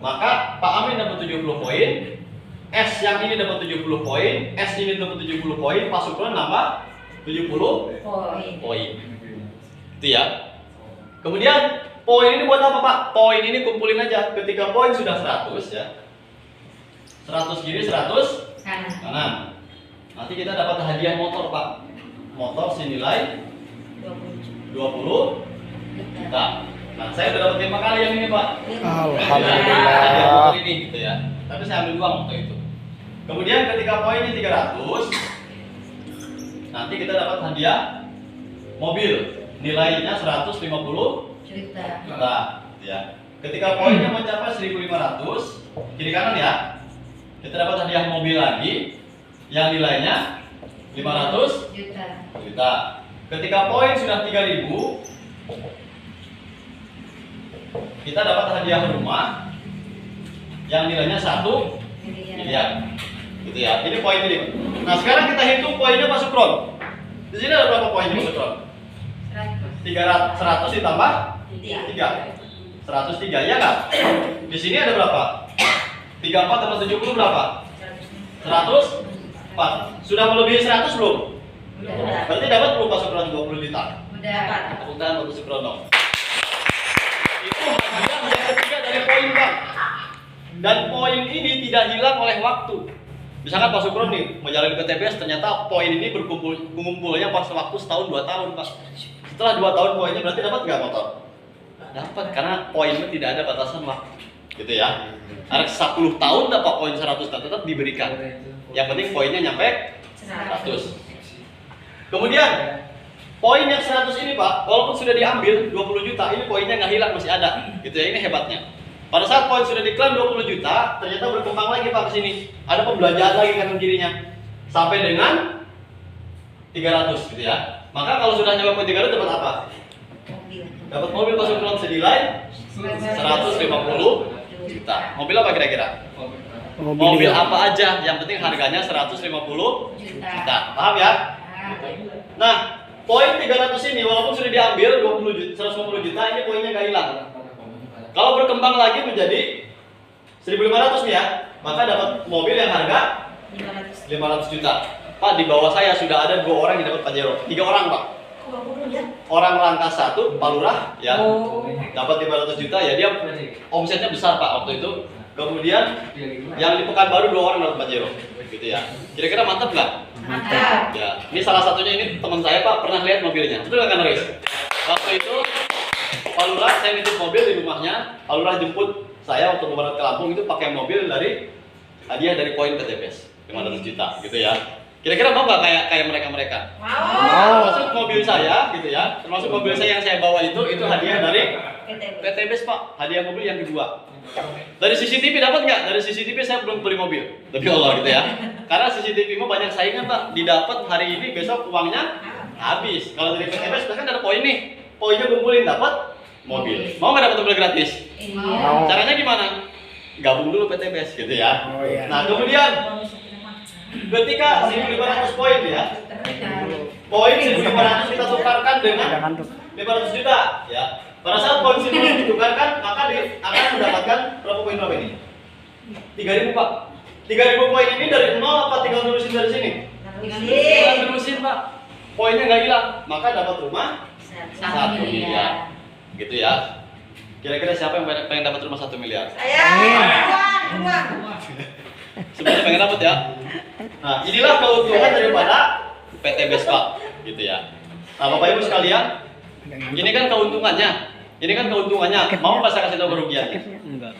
Maka Pak Amin dapat 70 poin, S yang ini dapat 70 poin, S ini dapat 70 poin, Pak Sukron nambah 70 poin. Itu ya. Kemudian poin ini buat apa Pak? Poin ini kumpulin aja. Ketika poin sudah 100 ya. 100 kiri, 100 kanan. Nanti kita dapat hadiah motor Pak. Motor senilai 20 juta. Nah, saya udah dapat 5 kali yang ini Pak. Alhamdulillah. Hadiah motor ini gitu ya. Tapi saya ambil uang waktu itu. Kemudian ketika poinnya 300, nanti kita dapat hadiah mobil nilainya 150 juta, gitu ya. Ketika poinnya mencapai 1.500, kiri kanan ya, kita dapat hadiah mobil lagi yang nilainya 500 juta. Ketika poin sudah 3.000, kita dapat hadiah rumah yang nilainya 1 miliar. Gitu ya. Ini poin ini. Nah, sekarang kita hitung poinnya Pak Sukron. Di sini ada berapa poinnya Pak Sukron? 100 ditambah 3. 103, ya enggak? Di sini ada berapa? 34 tambah 70 berapa? 104. Sudah melebihi 100 belum? Berarti dapat belum Pak Sukron 20 juta? Tepuk tangan untuk Sukron dong. Itu hadiah yang ketiga dari poin Pak. Dan poin ini tidak hilang oleh waktu. Misalkan Pak Sukron nih menjalani ke TBS, ternyata poin ini mengumpulnya pas waktu setahun 2 tahun Pak. Setelah 2 tahun poinnya berarti dapat nggak motor? Dapat, karena poinnya tidak ada batasan waktu, gitu ya. Ada 10 tahun dapat poin 100 tetap diberikan. Yang penting poinnya nyampe 100. Kemudian poin yang 100 ini Pak, walaupun sudah diambil 20 juta, ini poinnya nggak hilang, masih ada, gitu ya. Ini hebatnya. Pada saat poin sudah diklaim 20 juta, ternyata berkembang lagi Pak ke sini. Ada pembelanjaan lagi kanan kirinya. Sampai dengan 300 gitu ya. Maka kalau sudah nyampe poin 300 dapat apa? Dapat mobil Pak Sukron senilai 150 juta. Mobil apa kira-kira? Mobil ya. apa aja, yang penting harganya 150 juta. Paham ya? Nah, poin 300 ini walaupun sudah diambil 150 juta, ini poinnya nggak hilang. Kalau berkembang lagi menjadi 1.500 nih ya, maka dapat mobil yang harga 500 juta. Pak, di bawah saya sudah ada 2 orang yang dapat Pajero. 3 orang, Pak. Orang Rangkas 1, Pak Lurah, ya, dapat 500 juta, ya dia omsetnya besar Pak waktu itu. Kemudian yang di Pekanbaru 2 orang dapat Pajero, gitu ya. Kira-kira mantap nggak? Mantap. Ya, ini salah satunya, ini teman saya Pak pernah lihat mobilnya, betul nggak kan Riz? Waktu itu Pak Lurah, saya nitip mobil di rumahnya, Pak Lurah jemput saya waktu lebaran ke Lampung itu pakai mobil dari hadiah dari poin PTBS 500 juta, gitu ya. Kira-kira mau nggak kayak mereka? Mau. Termasuk mobil saya, gitu ya. Termasuk mobil saya yang saya bawa itu hadiah dari PTBS Pak, hadiah mobil yang kedua. Dari CCTV dapat nggak? Dari CCTV saya belum beli mobil, demi Allah gitu ya. Karena CCTV mah banyak saingan Pak, didapat hari ini besok uangnya habis. Kalau dari PTBS kan ada poin nih, poinnya kumpulin dapat mobil. Mau nggak dapat mobil gratis? Iya. Caranya gimana? Gabung dulu PTBS gitu ya. Oh, iya. Nah kemudian ketika 1.500 poin ya, poin 1.500 kita tukarkan dengan 500 juta ya. Pada saat poin 1.500 ditukarkan, maka akan mendapatkan berapa poin berapa ini? 3.000 Pak. 3.000 poin ini dari 0 apa tinggal nulisin dari sini? Tinggal nulisin Pak. Poinnya nggak hilang, maka dapat rumah 1 miliar. Gitu ya. Kira-kira siapa yang pengen dapat rumah 1 miliar? Saya. Semuanya pengen dapat ya. Nah, inilah keuntungan daripada PTBS Pak, gitu ya. Nah, Bapak Ibu sekalian, ini kan keuntungannya. Ini kan keuntungannya. Mau nggak saya kasih tahu kerugiannya? Enggak.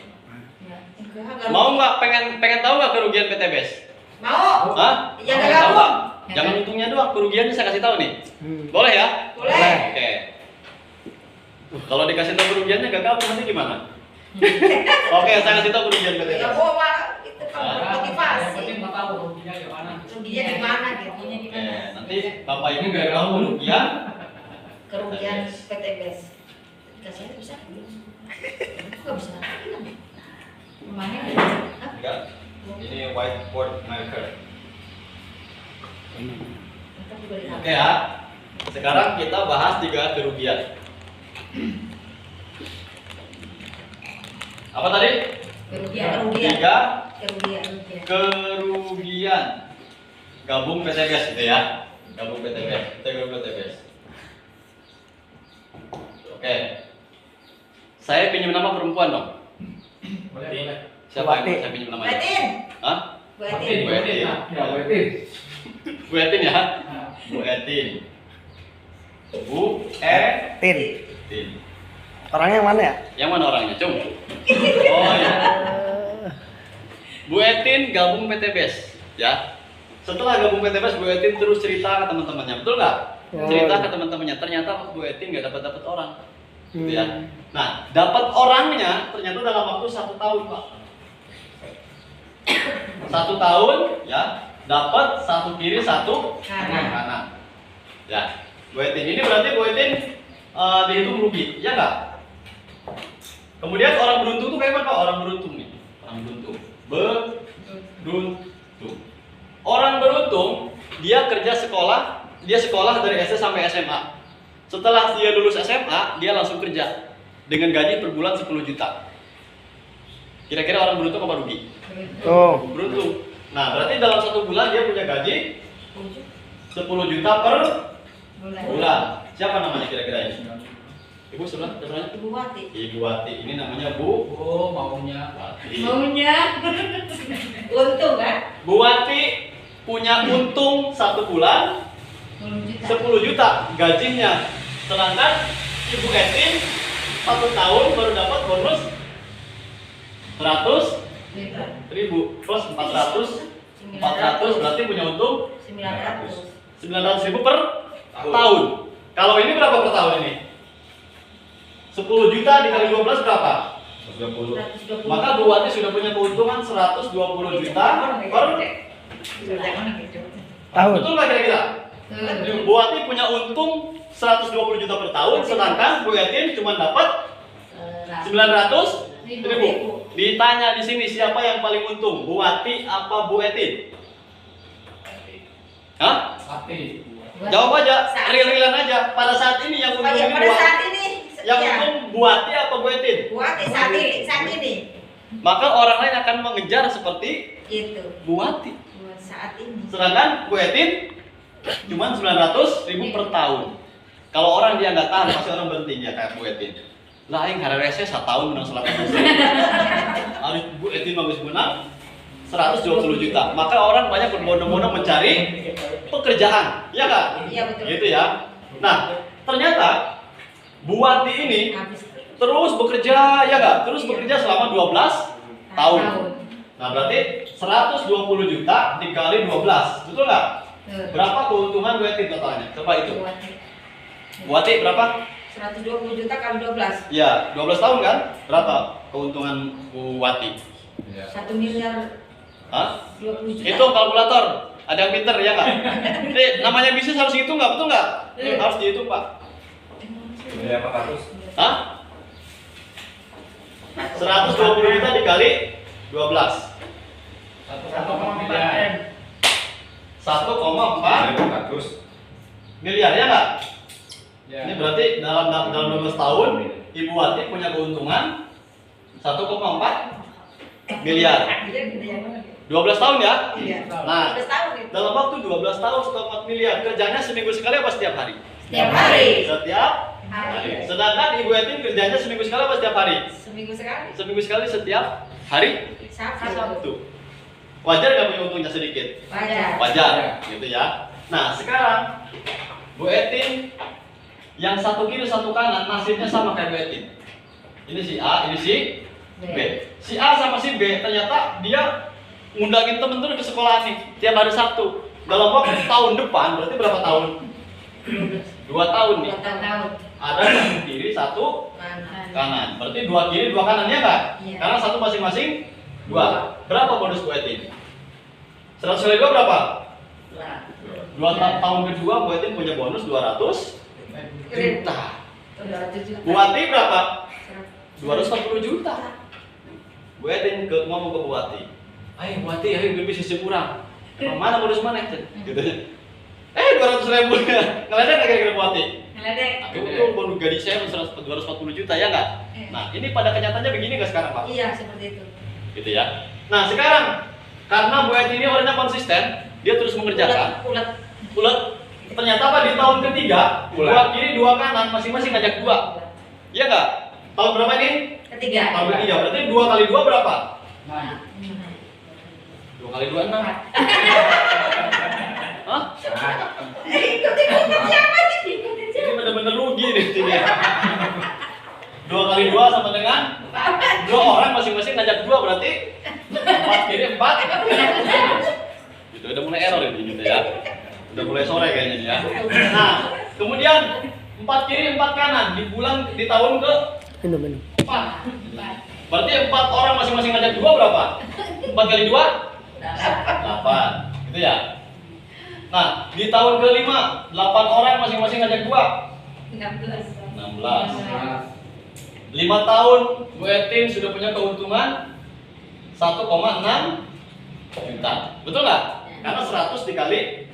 Mau nggak pengen tahu nggak kerugian PTBS? Mau. Hah? Ya, Pengen nggak tahu gabung. nggak? Jangan untungnya doang, kerugiannya saya kasih tahu nih. Boleh ya? Boleh. Oke. Kalau dikasih tahu kerugiannya nggak gabung nanti gimana? Oke, saya kasih tahu kerugian Ya PTBS. bawa itu kan Yang motivasi. penting mau tahu ruginya gimana. Ruginya gimana gitu? Oke, nanti Bapak Ibu nggak tahu kerugian. Kerugian PTBS. Dikasihnya bisa belum? Kok bisa? Rumahnya Enggak. Ini whiteboard marker. Oke ya. Sekarang kita bahas 3 kerugian. Apa tadi? Kerugian. 3 kerugian. Gabung PTBS gitu ya. Gabung PTBS. Kita gabung PTBS. Oke. Saya pinjam nama perempuan dong. Boleh. Siapa yang saya pinjam namanya? Buatin. Hah? Buatin. Bu Etin. Ya, boleh. Bu Etin ya. Bu Etin. Bu Tin. Etin. Orangnya yang mana ya? Yang mana orangnya, Cung? Oh ya. Bu Etin gabung PTBS, ya. Setelah gabung PTBS, Bu Etin terus cerita ke teman-temannya, betul nggak? Oh. Cerita ke teman-temannya. Ternyata Bu Etin nggak dapat orang, gitu ya. Nah, dapat orangnya ternyata dalam waktu 1 tahun, Pak. 1 tahun, ya. Dapat 1 kiri, 1 kanan. Ya. Bu Etin ini berarti Bu Etin dihitung rugi, ya nggak? Kemudian orang beruntung tuh kayak apa? Orang beruntung nih, orang beruntung. Beruntung. Orang beruntung, dia sekolah dari SD sampai SMA. Setelah dia lulus SMA, dia langsung kerja dengan gaji per bulan 10 juta. Kira-kira orang beruntung apa rugi? Oh. Beruntung. Nah, berarti dalam 1 bulan dia punya gaji 10 juta per bulan. Siapa namanya kira-kira ini? Ibu sebelah, namanya? Ibu Wati. Ibu Wati. Ini namanya Bu Oh, maunya. Wati. Maunya untung kan? Bu Wati punya untung 1 bulan 10 juta gajinya. Sedangkan Ibu Etin 1 tahun baru dapat bonus 100.000 plus 400 berarti punya untung 900.000 per tahun. Kalau ini berapa per tahun ini? 10 juta dikali 12 berapa? 120. Maka Bu Wati sudah punya keuntungan 120 juta per Tahun. betul nggak kira-kira? Bu Wati punya untung 120 juta per tahun, sedangkan Bu Etin cuma dapat 900 1000. Ditanya di sini siapa yang paling untung? Bu Wati apa Bu Etin? Hah? Sate. Jawab aja, real-realan aja. Pada saat ini yang untung Oh ya, ini pada saat ini yang ya. untung Bu Wati apa Bu Etin? Buat saat ini Maka orang lain akan mengejar seperti itu. Bu Wati. Buat saat ini. Sedangkan Bu Etin cuma 900.000 per tahun. Kalau orang dia nggak tahan, pasti orang berhenti ya kayak Bu Etin. Lah yang karena rese 1 tahun menang 100%. Harus Bu Etin bagus menang 120 juta. Maka orang banyak berbondong-bondong mencari pekerjaan, ya kan? Iya betul. Gitu ya. Nah, ternyata Bu Wati ini Habis terus bekerja, ya nggak? Terus bekerja selama 12 tahun. Nah, berarti 120 juta dikali 12, betul nggak? Berapa keuntungan Bu Etin totalnya? Coba itu. Bu Wati berapa? 120 juta kali 12. Ya, 12 tahun kan? Berapa keuntungan Bu Wati? 1 miliar Hah? 20 juta. Hitung kalkulator. Ada yang pinter ya nggak? Namanya bisnis harus hitung nggak? Betul nggak? Harus dihitung Pak. Ya 400. Hah? 120 juta dikali 12. 1,4 400. miliar ya nggak? Ya. Ini berarti dalam 12 tahun Ibu Wati punya keuntungan 1,4 miliar. Iya, gede ya. 12 tahun ya? Iya. Nah, 12 tahun itu. dalam waktu 12 tahun 1,4 miliar. Kerjanya seminggu sekali apa setiap hari? Setiap hari. Setiap hari. Sedangkan Ibu Etin kerjanya seminggu sekali apa setiap hari? Seminggu sekali. Seminggu sekali setiap hari Sabtu. Wajar nggak punya untungnya sedikit? Wajar. Wajar, gitu ya. Nah, sekarang Bu Etin yang satu kiri satu kanan nasibnya sama kayak Bu Etin. Ini si A, ini si B. Si A sama si B ternyata dia ngundangin temen terus ke sekolah nih tiap hari Sabtu. Dalam waktu tahun depan berarti berapa tahun? 2 tahun nih. 2 tahun. Ada satu kiri satu Kanan. kanan. Berarti 2 kiri 2 kanan ya kan? Iya. Karena satu masing-masing 2. Berapa bonus Bu Etin? 100 kali 2 berapa? 2 tahun kedua Bu Etin punya bonus 200 juta. 200 juta. Bu Wati berapa? 240 juta. Bu Etin ngomong ke Bu Wati, ayo Bu Wati, ayo bisnis kurang. Mana bonus mana? Gitu. 200.000 ya. Ngeledek nggak kira-kira Bu Wati? Ngeledek. Tapi itu bonus gaji saya 240 juta ya nggak? Nah ini pada kenyataannya begini nggak sekarang Pak? Iya, seperti itu. Gitu ya. Nah sekarang karena Bu Etin ini orangnya konsisten, dia terus mengerjakan. Ulet. Ternyata apa di tahun ketiga, 2 kiri 2 kanan masing-masing ngajak 2. Iya nggak? Tahun berapa ini? Ketiga. Tahun ketiga. Berarti 2 kali 2 berapa? Nah, 2 kali 2 6. Hah? Ikut siapa sih? Ini bener-bener rugi nih sini. 2 kali 2 sama dengan 2 orang masing-masing ngajak 2 berarti 4 kiri 4. Itu udah mulai error ini gitu ya. Udah mulai sore kayaknya dia. Nah, kemudian 4 kiri 4 kanan di tahun ke Minum. 4. Berarti 4 orang masing-masing ngajak 2 berapa? 4 kali 2? 8. Gitu ya. Nah, di tahun ke-5 8 orang masing-masing ngajak 2. 16. 5 tahun Bu Etin sudah punya keuntungan 1,6 juta. Betul nggak? Karena 100 dikali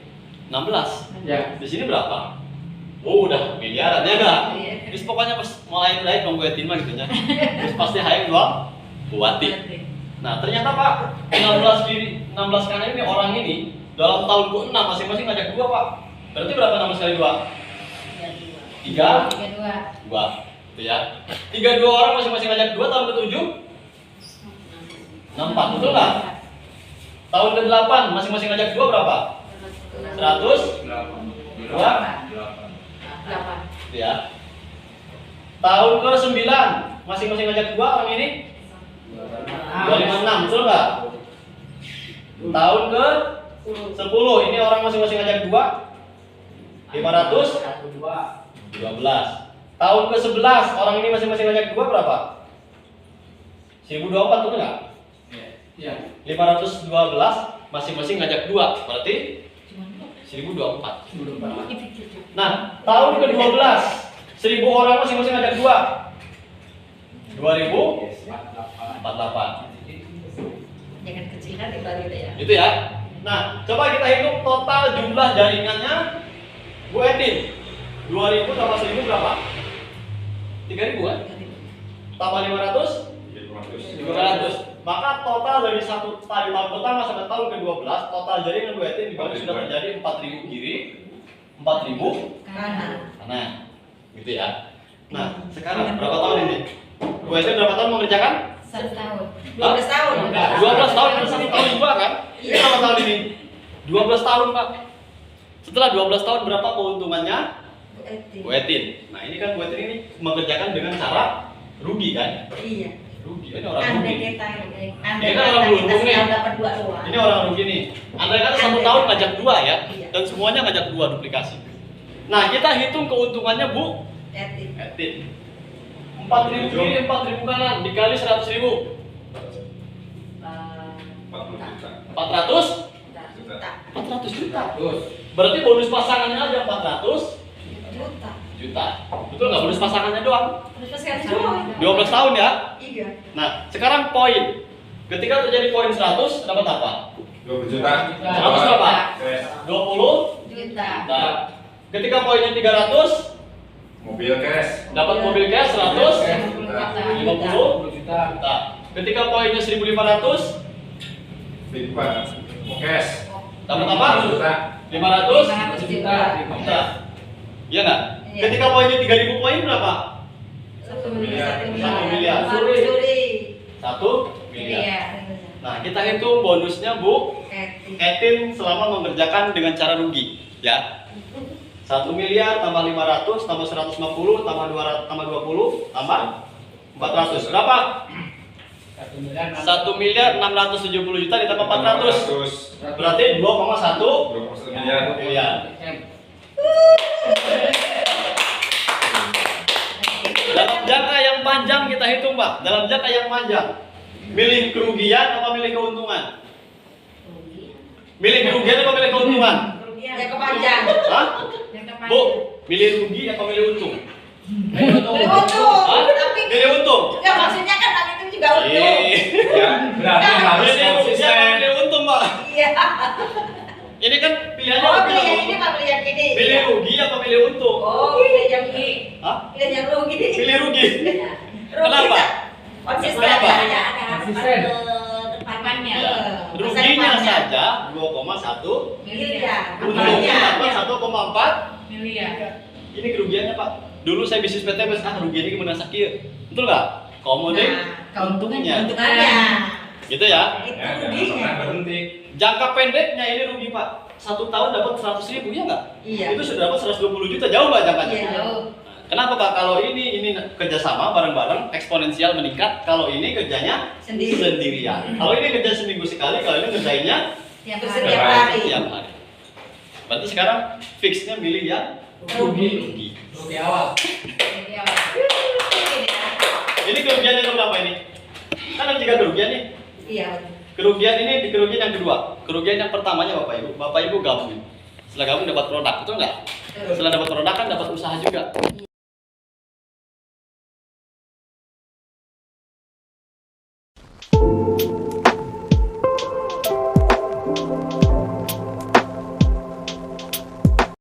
16. ya. Di sini berapa? Oh, udah miliaran ya nggak? Terus pokoknya pas mulai naik dong Bu Etin mah gitu ya. Terus pasti hayang doang Bu Wati. Nah, ternyata Pak, 16 kiri 16 kanan ini orang ini dalam tahun ke-6 masing-masing ngajak 2, Pak. Berarti berapa 16 kali 2? 3 2. Itu ya. 32 orang masing-masing ngajak 2 tahun ke-7 64, betul nggak? Tahun ke-8 masing-masing ngajak 2 berapa? 100 2 gitu ya. Tahun ke-9 masing-masing ngajak 2 orang ini 256, betul nggak? Tahun ke-10 ini orang masing-masing ngajak 2 512. Tahun ke-11 orang ini masing-masing ngajak 2 berapa? 1024, betul nggak? Ya. 512 masing-masing ngajak 2, berarti 1024. Nah, tahun ke-12 1000 orang masing-masing ngajak 2 2048. Jangan kecilan dibalik ya. Itu ya. Nah, coba kita hitung total jumlah jaringannya Bu Etin. 2000 tambah 1000 berapa? 3000 kan? Tambah 500? 500. Maka total dari tahun pertama sampai tahun ke-12, total jaringan Bu Etin juga sudah terjadi 4000 kiri, 4000 kanan. Gitu ya. Nah, sekarang berapa tahun ini? Bu Etin berapa tahun mengerjakan? 1 tahun. 12 tahun. 12 tahun dan 1 tahun juga kan? Ini berapa tahun ini? 12 tahun Pak. Setelah 12 tahun berapa keuntungannya? Bu Etin. Nah ini kan Bu Etin ini mengerjakan dengan cara rugi kan? Iya. Rugi. Ini orang Andai rugi. kita Ini kan orang beruntung nih. dapat 2 doang. Ini orang rugi nih. Andai kan 1 tahun ngajak 2 ya, Iya. dan semuanya ngajak 2 duplikasi. Nah kita hitung keuntungannya Bu Etin. Etin. 4000 kiri, 4000 kanan dikali 100.000. 40 juta. 400? Juta. 400 juta. Terus. Berarti bonus pasangannya aja 400 Juta. juta. Betul nggak bonus pasangannya doang? Terus sekali doang. 12 tahun ya. Iya. Nah, sekarang poin. Ketika terjadi poin 100 dapat apa? 20 juta. 100 berapa? 20 Juta. juta. Ketika poinnya 300 Mobil cash. dapat mobil cash 100 50 10 juta. juta. Ketika poinnya 1500 Bitcoin. Cash. dapat apa? 5 juta. 500 juta. juta. Iya nggak? Iya. Ketika poinnya 3000 poin berapa? 1 miliar. 1 miliar. Suri. 1 miliar. Iya. Nah, kita hitung bonusnya Bu Etin. Etin selama mengerjakan dengan cara rugi, ya. 1 miliar tambah 500 tambah 150 tambah 200 tambah 20 tambah 400. Berapa? 1 miliar 670 juta ditambah 400. Berarti 2,1 2,1 miliar. miliar. Dalam jangka yang panjang kita hitung, Pak. Dalam jangka yang panjang. Milih kerugian apa milih keuntungan? Milih kerugian apa milih keuntungan? Yang kepanjang. Hah? Bu, milih rugi apa milih untung? Milih untung. Hah? Tapi Milih untung. ya maksudnya kan hal itu juga untung. Ya, berarti harus Milih rugi apa konsisten. milih untung, Pak? Iya. Ini kan pilihannya Oh, pilih pilih yang ini Pak, pilih yang ini. Pilih rugi apa pilih untung? Oh, pilih yang ini. Hah? Pilih yang rugi. Pilih rugi. Rugi. Kenapa? Konsisten Kenapa? ada Konsisten. depannya. Ruginya saja 2,1 Miliar. untungnya Apanya? dapat 1,4 Miliar. ini kerugiannya Pak. Dulu saya bisnis PT Mas, rugiannya gimana sakit? Betul nggak? Komoding untungnya. Untungannya. Gitu ya. Itu Ya, jangan ruginya. pernah berhenti. Jangka pendeknya ini rugi Pak. 1 tahun dapat 100.000 ya nggak? Iya. Itu sudah dapat 120 juta, jauh nggak jangkanya? Iya. Kenapa Pak? Kalau ini kerjasama bareng-bareng eksponensial meningkat. Kalau ini kerjanya Sendiri. sendirian. Kalau ini kerja seminggu sekali, kalau ini kerjainnya Tiap hari. hari. tiap hari. Berarti sekarang fixnya milih yang rugi. Rugi awal. Ini kerugiannya berapa ini? Kan ada 3 kerugian nih. Iya. Kerugian ini kerugian yang kedua. Kerugian yang pertamanya Bapak Ibu. Bapak Ibu gabung. Setelah gabung dapat produk, betul nggak? Setelah dapat produk kan dapat usaha juga.